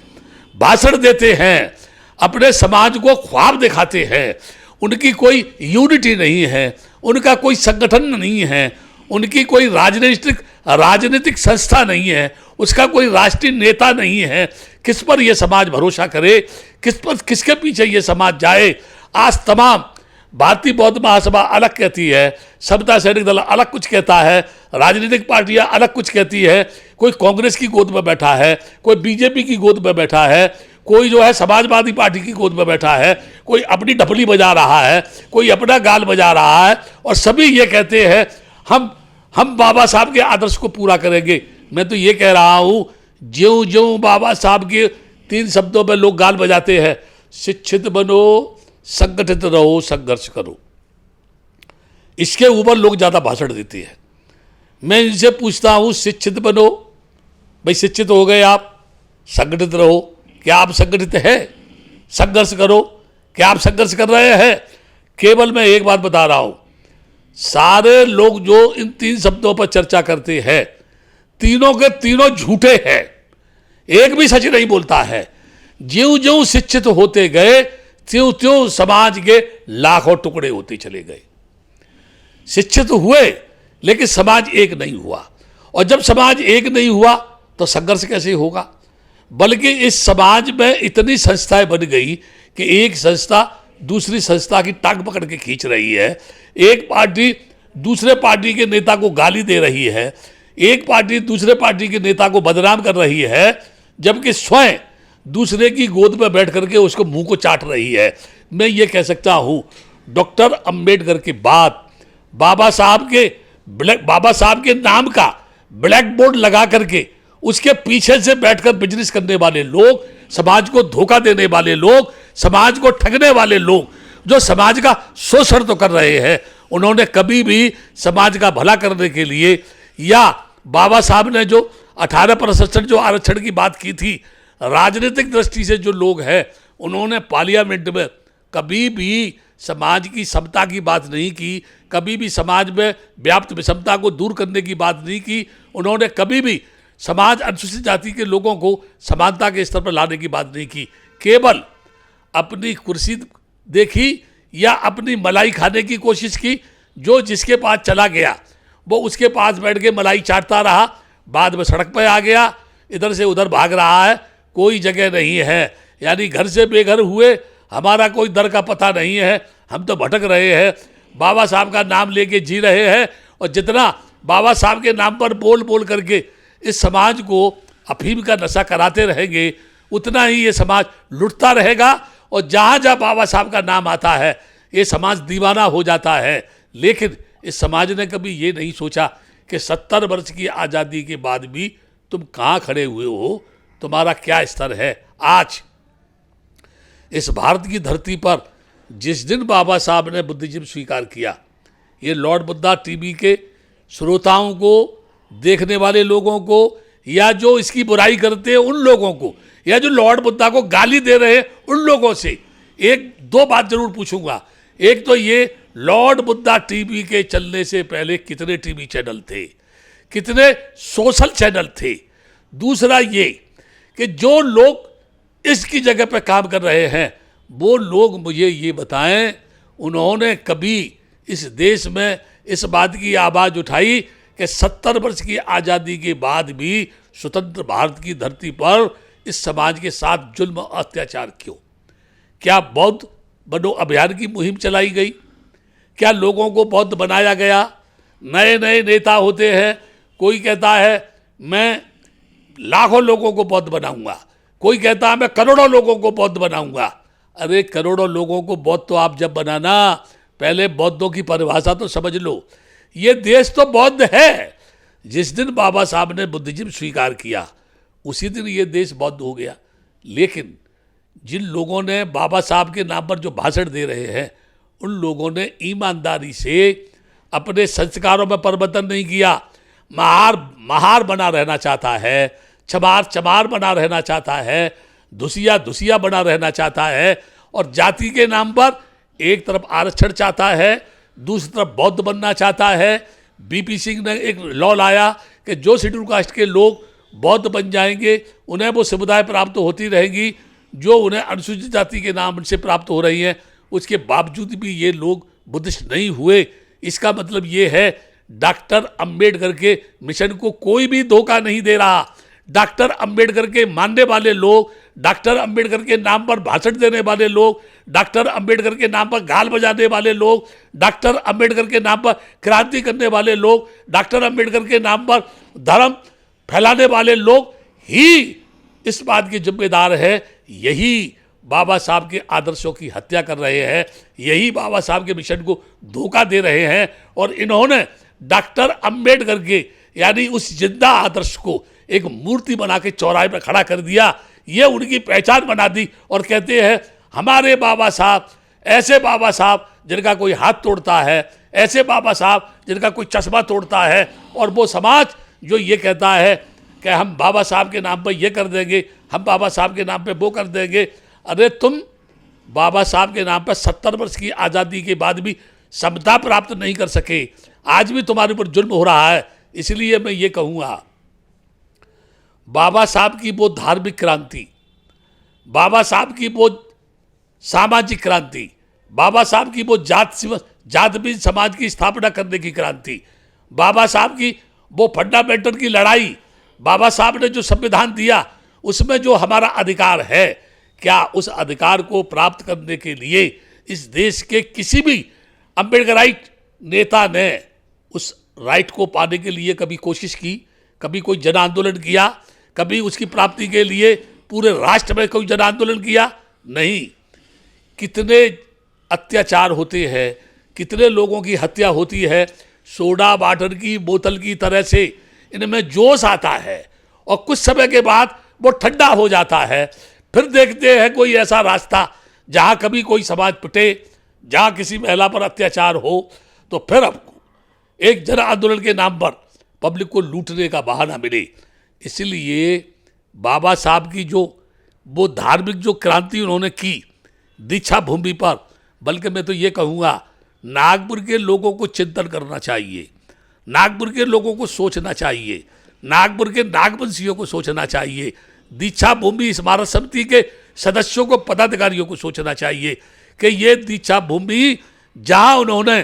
भाषण देते हैं, अपने समाज को ख्वाब दिखाते हैं। उनकी कोई यूनिटी नहीं है, उनका कोई संगठन नहीं है, उनकी कोई राजनीतिक संस्था नहीं है, उसका कोई राष्ट्रीय नेता नहीं है। किस पर यह समाज भरोसा करे, किसके पीछे ये समाज जाए? आज तमाम भारतीय बौद्ध महासभा अलग कहती है, समता सैनिक दल अलग कुछ कहता है, राजनीतिक पार्टियां अलग कुछ कहती है, कोई कांग्रेस की गोद में बैठा है, कोई बीजेपी की गोद में बैठा है, कोई जो है समाजवादी पार्टी की गोद में बैठा है, कोई अपनी ढपली बजा रहा है, कोई अपना गाल बजा रहा है, और सभी ये कहते हैं हम बाबा साहब के आदर्श को पूरा करेंगे। मैं तो ये कह रहा हूँ, ज्यों ज्यों बाबा साहब के 3 शब्दों पर लोग गाल बजाते हैं, शिक्षित बनो, संगठित रहो, संघर्ष करो, इसके ऊपर लोग ज़्यादा भाषण देते हैं। मैं इनसे पूछता हूँ, शिक्षित बनो, भाई शिक्षित हो गए आप, संगठित रहो, क्या आप संगठित हैं? संघर्ष करो, क्या आप संघर्ष कर रहे हैं? केवल मैं एक बात बता रहा हूँ, सारे लोग जो इन 3 शब्दों पर चर्चा करते हैं, तीनों के तीनों झूठे हैं, एक भी सच नहीं बोलता है। ज्यों ज्यों शिक्षित होते गए, त्यों त्यों समाज के लाखों टुकड़े होते चले गए। शिक्षित हुए लेकिन समाज एक नहीं हुआ, और जब समाज एक नहीं हुआ तो संघर्ष कैसे होगा? बल्कि इस समाज में इतनी संस्थाएं बन गई कि एक संस्था दूसरी संस्था की टांग पकड़ के खींच रही है, एक पार्टी दूसरे पार्टी के नेता को गाली दे रही है, एक पार्टी दूसरे पार्टी के नेता को बदनाम कर रही है, जबकि स्वयं दूसरे की गोद में बैठ करके उसको मुंह को चाट रही है। मैं ये कह सकता हूँ, डॉक्टर अंबेडकर के बाद बाबा साहब के नाम का ब्लैक बोर्ड लगा करके उसके पीछे से बैठकर बिजनेस करने वाले लोग, समाज को धोखा देने वाले लोग, समाज को ठगने वाले लोग, जो समाज का शोषण तो कर रहे हैं, उन्होंने कभी भी समाज का भला करने के लिए, या बाबा साहब ने जो 18% जो आरक्षण की बात की थी, राजनीतिक दृष्टि से जो लोग हैं, उन्होंने पार्लियामेंट में कभी भी समाज की समता की बात नहीं की, कभी भी समाज में व्याप्त विषमता को दूर करने की बात नहीं की। उन्होंने कभी भी समाज अनुसूचित जाति के लोगों को समानता के स्तर पर लाने की बात नहीं की। केवल अपनी कुर्सी देखी या अपनी मलाई खाने की कोशिश की। जो जिसके पास चला गया वो उसके पास बैठ के मलाई चाटता रहा, बाद में सड़क पर आ गया, इधर से उधर भाग रहा है, कोई जगह नहीं है। यानी घर से बेघर हुए, हमारा कोई दर का पता नहीं है, हम तो भटक रहे हैं, बाबा साहब का नाम लेके जी रहे हैं, और जितना बाबा साहब के नाम पर बोल बोल करके इस समाज को अफीम का नशा कराते रहेंगे, उतना ही ये समाज लुटता रहेगा। और जहाँ जहाँ बाबा साहब का नाम आता है ये समाज दीवाना हो जाता है। लेकिन इस समाज ने कभी ये नहीं सोचा कि 70 वर्ष की आज़ादी के बाद भी तुम कहाँ खड़े हुए हो, तुम्हारा क्या स्तर है। आज इस भारत की धरती पर जिस दिन बाबा साहब ने बुद्धिज्म स्वीकार किया, ये लॉर्ड बुद्धा टीवी के श्रोताओं को, देखने वाले लोगों को, या जो इसकी बुराई करते हैं उन लोगों को, या जो लॉर्ड बुद्धा को गाली दे रहे हैं उन लोगों से एक दो बात जरूर पूछूंगा। एक तो ये, लॉर्ड बुद्धा टीवी के चलने से पहले कितने टीवी चैनल थे, कितने सोशल चैनल थे। दूसरा ये कि जो लोग इसकी जगह पर काम कर रहे हैं वो लोग मुझे ये बताएं, उन्होंने कभी इस देश में इस बात की आवाज़ उठाई कि 70 वर्ष की आज़ादी के बाद भी स्वतंत्र भारत की धरती पर इस समाज के साथ जुल्म और अत्याचार क्यों? क्या बौद्ध बनो अभियान की मुहिम चलाई गई? क्या लोगों को बौद्ध बनाया गया? नए नए नेता होते हैं, कोई कहता है मैं लाखों लोगों को बौद्ध बनाऊंगा, कोई कहता है मैं करोड़ों लोगों को बौद्ध बनाऊंगा। अरे करोड़ों लोगों को बौद्ध तो आप जब बनाना, पहले बौद्धों की परिभाषा तो समझ लो। ये देश तो बौद्ध है। जिस दिन बाबा साहब ने बुद्धिज्म स्वीकार किया उसी दिन ये देश बौद्ध हो गया। लेकिन जिन लोगों ने बाबा साहब के नाम पर जो भाषण दे रहे हैं उन लोगों ने ईमानदारी से अपने संस्कारों में परिवर्तन नहीं किया। महार बना रहना चाहता है, चमार बना रहना चाहता है, धुसिया बना रहना चाहता है, और जाति के नाम पर एक तरफ आरक्षण चाहता है, दूसरी तरफ बौद्ध बनना चाहता है। बीपी सिंह ने एक लॉ लाया कि जो शेड्यूल कास्ट के लोग बौद्ध बन जाएंगे उन्हें वो सुविधाएं प्राप्त होती रहेंगी जो उन्हें अनुसूचित जाति के नाम से प्राप्त हो रही हैं। उसके बावजूद भी ये लोग बुद्धिस्ट नहीं हुए। इसका मतलब ये है डॉक्टर अंबेडकर के मिशन को कोई भी धोखा नहीं दे रहा। डॉक्टर अंबेडकर के मानने वाले लोग, डॉक्टर अंबेडकर के नाम पर भाषण देने वाले लोग, डॉक्टर अंबेडकर के नाम पर गाल बजाने वाले लोग, डॉक्टर अंबेडकर के नाम पर क्रांति करने वाले लोग, डॉक्टर अंबेडकर के नाम पर धर्म फैलाने वाले लोग ही इस बात के जिम्मेदार है। यही बाबा साहब के आदर्शों की हत्या कर रहे हैं, यही बाबा साहब के मिशन को धोखा दे रहे हैं। और इन्होंने डॉक्टर अंबेडकर के यानी उस जिंदा आदर्श को एक मूर्ति बना के चौराहे पर खड़ा कर दिया। ये उनकी पहचान बना दी और कहते हैं हमारे बाबा साहब, ऐसे बाबा साहब जिनका कोई हाथ तोड़ता है, ऐसे बाबा साहब जिनका कोई चश्मा तोड़ता है। और वो समाज जो ये कहता है कि हम बाबा साहब के नाम पर ये कर देंगे, हम बाबा साहब के नाम पे वो कर देंगे। अरे तुम बाबा साहब के नाम पर 70 वर्ष की आज़ादी के बाद भी समता प्राप्त नहीं कर सके। आज भी तुम्हारे ऊपर जुल्म हो रहा है। इसलिए मैं ये कहूँगा, बाबा साहब की वो धार्मिक क्रांति, बाबा साहब की वो सामाजिक क्रांति, बाबा साहब की वो जातविहीन समाज की स्थापना करने की क्रांति, बाबा साहब की वो फंडामेंटल की लड़ाई, बाबा साहब ने जो संविधान दिया उसमें जो हमारा अधिकार है, क्या उस अधिकार को प्राप्त करने के लिए इस देश के किसी भी अम्बेडकराइट नेता ने उस राइट को पाने के लिए कभी कोशिश की? कभी कोई जन आंदोलन किया? कभी उसकी प्राप्ति के लिए पूरे राष्ट्र में कोई जन आंदोलन किया? नहीं। कितने अत्याचार होते हैं, कितने लोगों की हत्या होती है। सोडा वाटर की बोतल की तरह से इनमें जोश आता है और कुछ समय के बाद वो ठंडा हो जाता है। फिर देखते हैं कोई ऐसा रास्ता जहाँ कभी कोई समाज पिटे, जहाँ किसी महिला पर अत्याचार हो, तो फिर आपको एक जन आंदोलन के नाम पर पब्लिक को लूटने का बहाना मिले। इसलिए बाबा साहब की जो वो धार्मिक जो क्रांति उन्होंने की दीक्षा भूमि पर, बल्कि मैं तो ये कहूँगा नागपुर के लोगों को चिंतन करना चाहिए, नागपुर के लोगों को सोचना चाहिए, नागपुर के नागवंशियों को सोचना चाहिए, दीक्षा भूमि स्मारक समिति के सदस्यों को, पदाधिकारियों को सोचना चाहिए कि ये दीक्षा भूमि जहाँ उन्होंने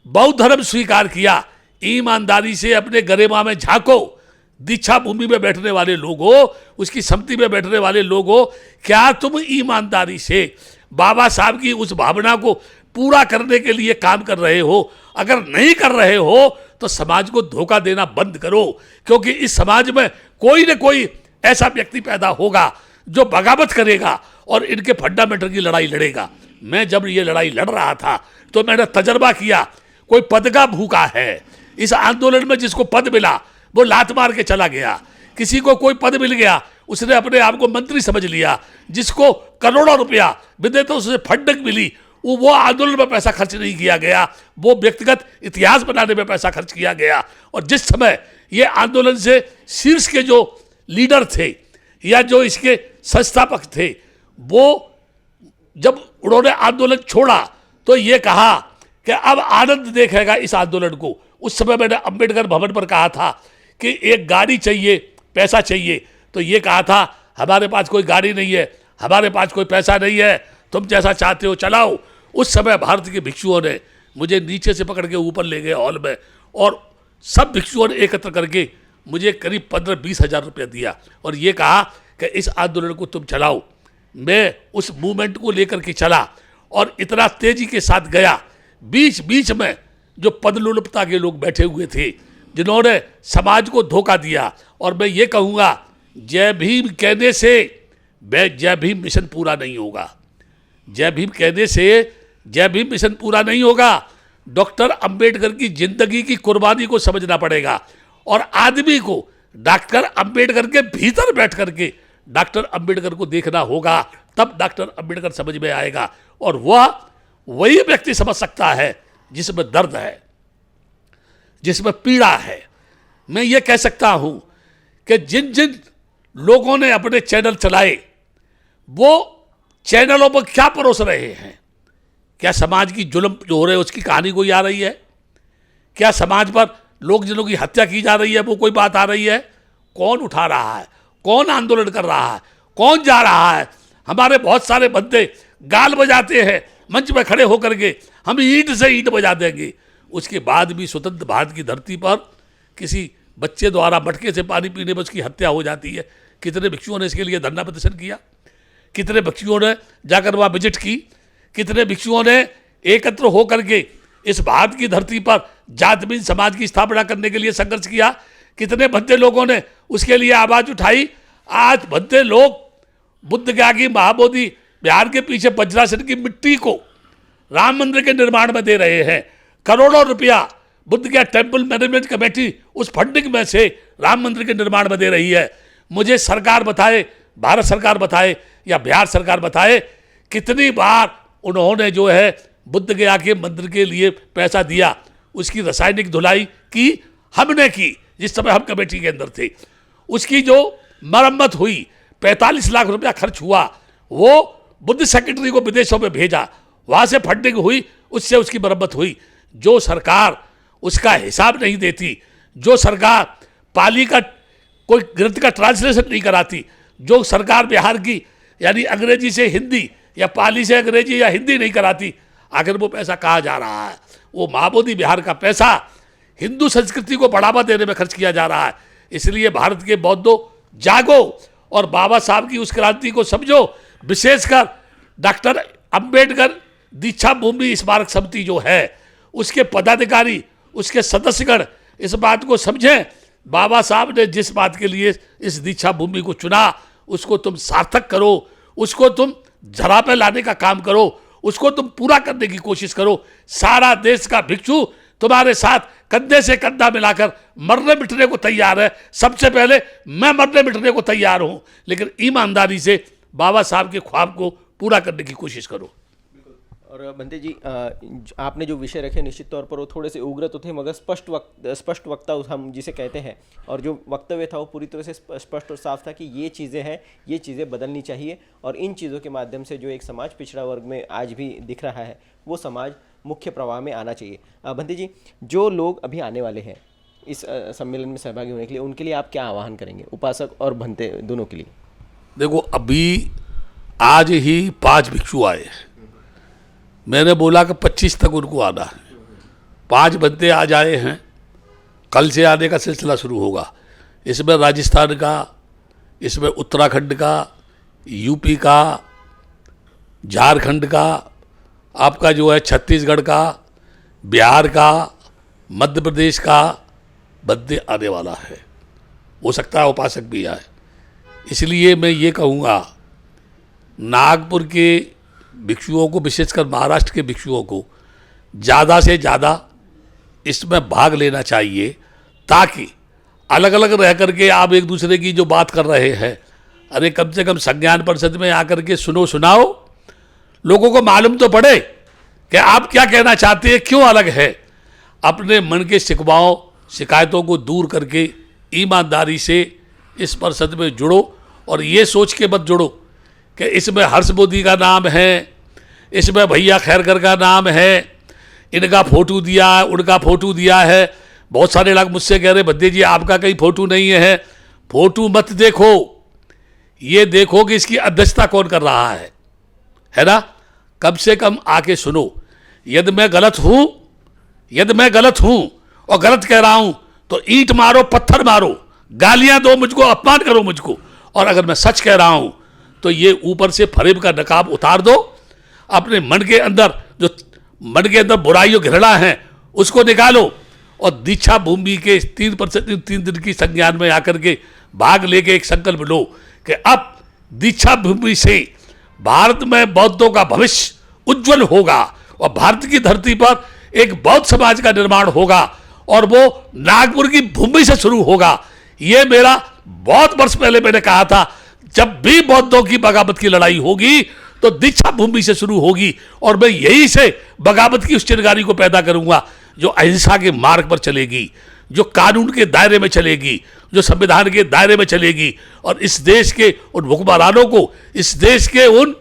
बौद्ध धर्म स्वीकार किया, ईमानदारी से अपने गरिमा में झांको। दीक्षा भूमि में बैठने वाले लोगों, उसकी समिति में बैठने वाले लोगों, क्या तुम ईमानदारी से बाबा साहब की उस भावना को पूरा करने के लिए काम कर रहे हो? अगर नहीं कर रहे हो तो समाज को धोखा देना बंद करो, क्योंकि इस समाज में कोई न कोई ऐसा व्यक्ति पैदा होगा जो बगावत करेगा और इनके फंडामेंटल की लड़ाई लड़ेगा। मैं जब ये लड़ाई लड़ रहा था तो मैंने तजर्बा किया, कोई पद का भूखा है। इस आंदोलन में जिसको पद मिला वो लात मार के चला गया। किसी को कोई पद मिल गया, उसने अपने आप को मंत्री समझ लिया, जिसको करोड़ों रुपया विदेशों से फंडिंग मिली, वो आंदोलन में पैसा खर्च नहीं किया गया, वो व्यक्तिगत इतिहास बनाने में पैसा खर्च किया गया। और जिस समय ये आंदोलन से शीर्ष के जो लीडर थे या जो इसके संस्थापक थे, वो जब उन्होंने आंदोलन छोड़ा तो ये कहा कि अब आनंद देखेगा इस आंदोलन को। उस समय मैंने अंबेडकर भवन पर कहा था कि एक गाड़ी चाहिए, पैसा चाहिए, तो ये कहा था हमारे पास कोई गाड़ी नहीं है, हमारे पास कोई पैसा नहीं है, तुम जैसा चाहते हो चलाओ। उस समय भारत के भिक्षुओं ने मुझे नीचे से पकड़ के ऊपर ले गए हॉल में, और सब भिक्षुओं ने एकत्र करके मुझे करीब 15-20 हज़ार रुपया दिया और ये कहा कि इस आंदोलन को तुम चलाओ। मैं उस मूवमेंट को लेकर के चला और इतना तेजी के साथ गया। बीच बीच में जो पदलोलुपता के लोग बैठे हुए थे, जिन्होंने समाज को धोखा दिया, और मैं ये कहूँगा जय भीम कहने से जय भीम मिशन पूरा नहीं होगा। जय भीम कहने से जय भीम मिशन पूरा नहीं होगा। डॉक्टर अंबेडकर की जिंदगी की कुर्बानी को समझना पड़ेगा, और आदमी को डॉक्टर अंबेडकर के भीतर बैठ करके डॉक्टर अंबेडकर को देखना होगा, तब डॉक्टर अंबेडकर समझ में आएगा। और वह वही व्यक्ति समझ सकता है जिसमें दर्द है, जिसमें पीड़ा है। मैं ये कह सकता हूं कि जिन जिन लोगों ने अपने चैनल चलाए, वो चैनलों पर क्या परोस रहे हैं? क्या समाज की जुल्म जो हो रहे हैं उसकी कहानी कोई आ रही है? क्या समाज पर लोग जिनों की हत्या की जा रही है वो कोई बात आ रही है? कौन उठा रहा है? कौन आंदोलन कर रहा है? कौन जा रहा है? हमारे बहुत सारे बंदे गाल बजाते हैं मंच में खड़े होकर के, हम ईंट से ईंट बजा देंगे। उसके बाद भी स्वतंत्र भारत की धरती पर किसी बच्चे द्वारा मटके से पानी पीने में उसकी हत्या हो जाती है। कितने भिक्षुओं ने इसके लिए धरना प्रदर्शन किया? कितने भिक्षुओं ने जाकर वहाँ विजिट की? कितने भिक्षुओं ने एकत्र होकर के इस भारत की धरती पर जातबिन समाज की स्थापना करने के लिए संघर्ष किया? कितने भद्दे लोगों ने उसके लिए आवाज उठाई? आज भद्दे लोग बुद्ध गया की महाबोधि बिहार के पीछे वज्रासन की मिट्टी को राम मंदिर के निर्माण में दे रहे हैं। करोड़ों रुपया बुद्ध गया टेम्पल मैनेजमेंट कमेटी उस फंडिंग में से राम मंदिर के निर्माण में दे रही है। मुझे सरकार बताए, भारत सरकार बताए या बिहार सरकार बताए, कितनी बार उन्होंने जो है बुद्ध गया के मंदिर के लिए पैसा दिया? उसकी रासायनिक धुलाई की हमने की जिस समय हम कमेटी के अंदर थे। उसकी जो मरम्मत हुई, 45 लाख रुपया खर्च हुआ, वो बुद्ध सेक्रेटरी को विदेशों में भेजा, वहाँ से फंडिंग हुई, उससे उसकी मरम्मत हुई। जो सरकार उसका हिसाब नहीं देती, जो सरकार पाली का कोई ग्रंथ का ट्रांसलेशन नहीं कराती, जो सरकार बिहार की यानी अंग्रेजी से हिंदी या पाली से अंग्रेजी या हिंदी नहीं कराती, आखिर वो पैसा कहाँ जा रहा है? वो महाबोधि बिहार का पैसा हिंदू संस्कृति को बढ़ावा देने में खर्च किया जा रहा है। इसलिए भारत के बौद्धों जागो और बाबा साहब की उस क्रांति को समझो। विशेषकर डॉक्टर अंबेडकर दीक्षा भूमि स्मारक समिति जो है, उसके पदाधिकारी, उसके सदस्यगण इस बात को समझें। बाबा साहब ने जिस बात के लिए इस दीक्षा भूमि को चुना, उसको तुम सार्थक करो, उसको तुम जरा पे लाने का काम करो, उसको तुम पूरा करने की कोशिश करो। सारा देश का भिक्षु तुम्हारे साथ कंधे से कंधा मिलाकर मरने मिटने को तैयार है। सबसे पहले मैं मरने मिटने को तैयार हूं, लेकिन ईमानदारी से बाबा साहब के ख्वाब को पूरा करने की कोशिश करो। और बंते जी, आपने जो विषय रखे निश्चित तौर पर वो थोड़े से उग्र तो थे, मगर स्पष्ट वक्ता हम जिसे कहते हैं, और जो वक्तव्य था वो पूरी तरह से स्पष्ट और साफ था कि ये चीज़ें हैं, ये चीज़ें बदलनी चाहिए, और इन चीज़ों के माध्यम से जो एक समाज पिछड़ा वर्ग में आज भी दिख रहा है, वो समाज मुख्य प्रवाह में आना चाहिए। बंते जी, जो लोग अभी आने वाले हैं इस सम्मेलन में सहभागी होने के लिए, उनके लिए आप क्या आह्वान करेंगे, उपासक और भंते दोनों के लिए? देखो, अभी आज ही 5 भिक्षु आए। मैंने बोला कि 25 तक उनको आना है। 5 बंदे आज आए हैं, कल से आने का सिलसिला शुरू होगा। इसमें राजस्थान का, इसमें उत्तराखंड का, यूपी का, झारखंड का, आपका जो है छत्तीसगढ़ का, बिहार का, मध्य प्रदेश का बंदे आने वाला है। हो सकता है उपासक भी आए। इसलिए मैं ये कहूँगा, नागपुर के भिक्षुओं को, विशेषकर महाराष्ट्र के भिक्षुओं को ज़्यादा से ज़्यादा इसमें भाग लेना चाहिए, ताकि अलग अलग रह करके आप एक दूसरे की जो बात कर रहे हैं, अरे कम से कम संज्ञान परिषद में आकर के सुनाओ, लोगों को मालूम तो पड़े कि आप क्या कहना चाहते हैं, क्यों अलग है। अपने मन के शिकवाओं शिकायतों को दूर करके ईमानदारी से इस परिषद में जुड़ो, और ये सोच के मत जुड़ो कि इसमें हर्ष मोदी का नाम है, इसमें भैया खैरकर का नाम है, इनका फोटो दिया है, उनका फोटो दिया है। बहुत सारे लोग मुझसे कह रहे बद्दे जी आपका कहीं फोटो नहीं है। फोटो मत देखो, ये देखो कि इसकी अध्यक्षता कौन कर रहा है ना। कम से कम आके सुनो, यदि मैं गलत हूं और गलत कह रहा हूं तो ईंट मारो, पत्थर मारो, गालियां दो मुझको, अपमान करो मुझको, और अगर मैं सच कह रहा हूं तो ये ऊपर से फरेब का नकाब उतार दो। अपने मन के अंदर बुराई और घृणा है उसको निकालो, और दीक्षा भूमि के 3 दिन की संज्ञान में आकर के भाग लेके एक संकल्प लो कि अब दीक्षा भूमि से भारत में बौद्धों का भविष्य उज्जवल होगा, और भारत की धरती पर एक बौद्ध समाज का निर्माण होगा, और वो नागपुर की भूमि से शुरू होगा। ये मेरा बहुत वर्ष पहले मैंने कहा था, जब भी बौद्धों की बगावत की लड़ाई होगी तो दीक्षा भूमि से शुरू होगी, और मैं यही से बगावत की उस चिंगारी को पैदा करूंगा जो अहिंसा के मार्ग पर चलेगी, जो कानून के दायरे में चलेगी, जो संविधान के दायरे में चलेगी, और इस देश के उन हुक्मरानों को, इस देश के उन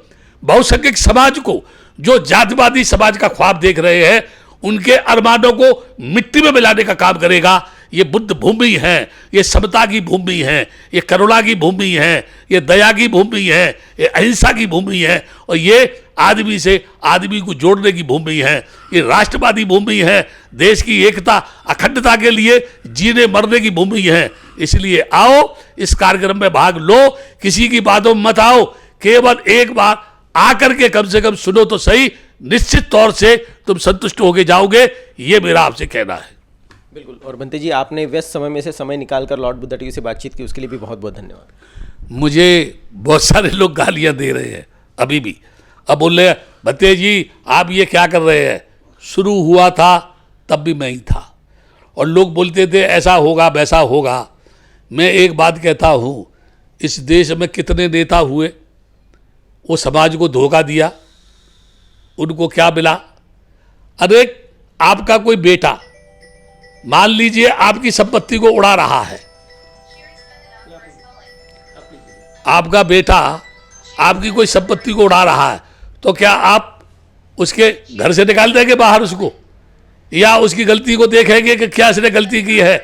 बहुसंख्यक समाज को जो जातिवादी समाज का ख्वाब देख रहे हैं, उनके अरमानों को मिट्टी में मिलाने का काम करेगा। ये बुद्ध भूमि है, ये समता की भूमि है, ये करुणा की भूमि है, ये दया की भूमि है, ये अहिंसा की भूमि है, और ये आदमी से आदमी को जोड़ने की भूमि है, ये राष्ट्रवादी भूमि है, देश की एकता अखंडता के लिए जीने मरने की भूमि है। इसलिए आओ, इस कार्यक्रम में भाग लो, किसी की बातों में मत आओ, केवल एक बार आकर के कम से कम सुनो तो सही, निश्चित तौर से तुम संतुष्ट होके जाओगे, ये मेरा आपसे कहना है। बिल्कुल। और बंते जी, आपने व्यस्त समय में से समय निकालकर लॉर्ड बुद्धा टीवी से बातचीत की, उसके लिए भी बहुत बहुत धन्यवाद। मुझे बहुत सारे लोग गालियां दे रहे हैं अभी भी, अब बोल रहे हैं बंते जी आप ये क्या कर रहे हैं। शुरू हुआ था तब भी मैं ही था, और लोग बोलते थे ऐसा होगा वैसा होगा। मैं एक बात कहता हूँ, इस देश में कितने नेता हुए, वो समाज को धोखा दिया, उनको क्या मिला। अरे आपका कोई बेटा मान लीजिए आपकी संपत्ति को उड़ा रहा है, आपका बेटा आपकी कोई संपत्ति को उड़ा रहा है, तो क्या आप उसके घर से निकाल देंगे बाहर उसको, या उसकी गलती को देखेंगे कि क्या इसने गलती की है।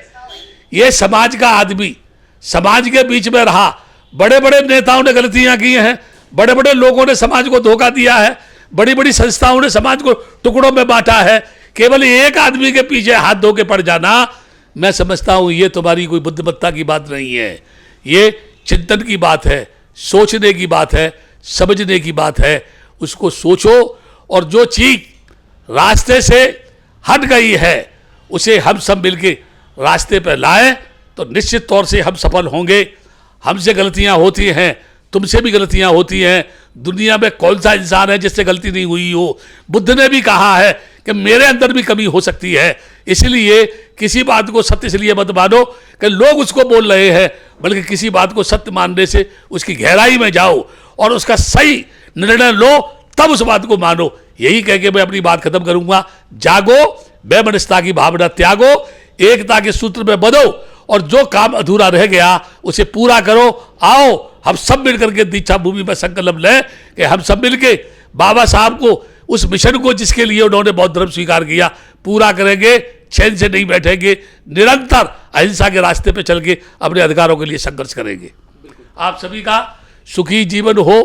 ये समाज का आदमी समाज के बीच में रहा, बड़े बड़े नेताओं ने गलतियां की हैं, बड़े बड़े लोगों ने समाज को धोखा दिया है, बड़ी बड़ी संस्थाओं ने समाज को टुकड़ों में बांटा है। केवल एक आदमी के पीछे हाथ धो के पड़ जाना, मैं समझता हूं ये तुम्हारी कोई बुद्धिमत्ता की बात नहीं है, ये चिंतन की बात है, सोचने की बात है, समझने की बात है। उसको सोचो, और जो चीज रास्ते से हट गई है उसे हम सब मिलके रास्ते पर लाएं, तो निश्चित तौर से हम सफल होंगे। हमसे गलतियां होती हैं, तुमसे भी गलतियां होती हैं, दुनिया में कौन सा इंसान है जिससे गलती नहीं हुई हो। बुद्ध ने भी कहा है कि मेरे अंदर भी कमी हो सकती है। इसलिए किसी बात को सत्य इसलिए मत मानो कि लोग उसको बोल रहे हैं, बल्कि किसी बात को सत्य मानने से उसकी गहराई में जाओ और उसका सही निर्णय लो, तब उस बात को मानो। यही कह के मैं अपनी बात खत्म करूंगा। जागो, बेमनस्ता की भावना त्यागो, एकता के सूत्र में बंधो, और जो काम अधूरा रह गया उसे पूरा करो। आओ हम सब मिलकर के दीक्षा भूमि में संकल्प लें कि हम सब मिलके बाबा साहब को, उस मिशन को जिसके लिए उन्होंने बौद्ध धर्म स्वीकार किया, पूरा करेंगे। चैन से नहीं बैठेंगे, निरंतर अहिंसा के रास्ते पे चल के अपने अधिकारों के लिए संघर्ष करेंगे। आप सभी का सुखी जीवन हो,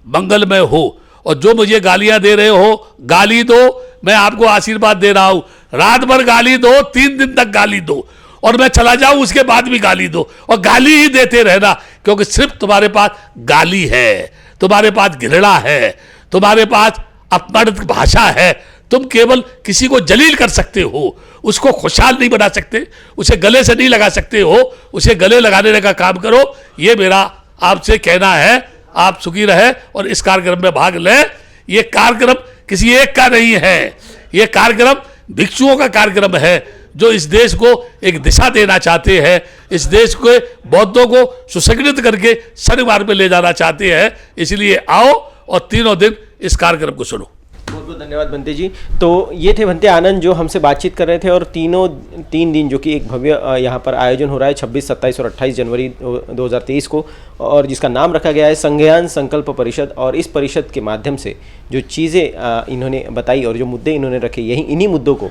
मंगलमय हो, और जो मुझे गालियां दे रहे हो गाली दो, मैं आपको आशीर्वाद दे रहा हूं। रात भर गाली दो, 3 दिन तक गाली दो, और मैं चला जाऊं उसके बाद भी गाली दो, और गाली ही देते रहना, क्योंकि सिर्फ तुम्हारे पास गाली है, तुम्हारे पास घृणा है, तुम्हारे पास अपमानित भाषा है। तुम केवल किसी को जलील कर सकते हो, उसको खुशहाल नहीं बना सकते, उसे गले से नहीं लगा सकते हो, उसे गले लगाने का काम करो। ये मेरा आपसे कहना है। आप सुखी रहे और इस कार्यक्रम में भाग लें। ये कार्यक्रम किसी एक का नहीं है, ये कार्यक्रम भिक्षुओं का कार्यक्रम है, जो इस देश को एक दिशा देना चाहते हैं, इस देश के बौद्धों को सुसंगठित करके सही मार्ग पे ले जाना चाहते हैं। इसलिए आओ और तीनों दिन इस कार्यक्रम को सुनो। बहुत बहुत धन्यवाद भंते जी। तो ये थे भंते आनंद जो हमसे बातचीत कर रहे थे, और तीन दिन जो कि एक भव्य यहाँ पर आयोजन हो रहा है 26, 27 और 28 जनवरी 2023 को, और जिसका नाम रखा गया है संज्ञान संकल्प परिषद। और इस परिषद के माध्यम से जो चीज़ें इन्होंने बताई और जो मुद्दे इन्होंने रखे, इन्हीं मुद्दों को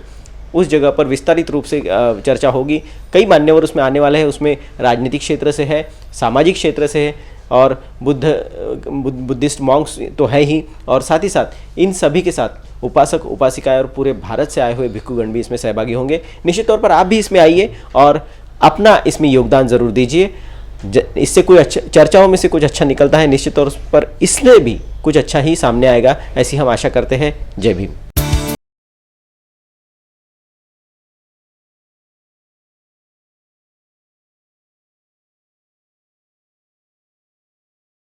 उस जगह पर विस्तारित रूप से चर्चा होगी। कई मान्यवर उसमें आने वाले हैं, उसमें राजनीतिक क्षेत्र से है, सामाजिक क्षेत्र से है, और बुद्धिस्ट मॉन्क्स तो है ही, और साथ ही साथ इन सभी के साथ उपासक उपासिकाएं और पूरे भारत से आए हुए भिक्षुगण भी इसमें सहभागी होंगे। निश्चित तौर पर आप भी इसमें आइए और अपना इसमें योगदान ज़रूर दीजिए। इससे कोई अच्छा, चर्चाओं में से कुछ अच्छा निकलता है, निश्चित तौर पर इसलिए भी कुछ अच्छा ही सामने आएगा, ऐसी हम आशा करते हैं। जय भीम।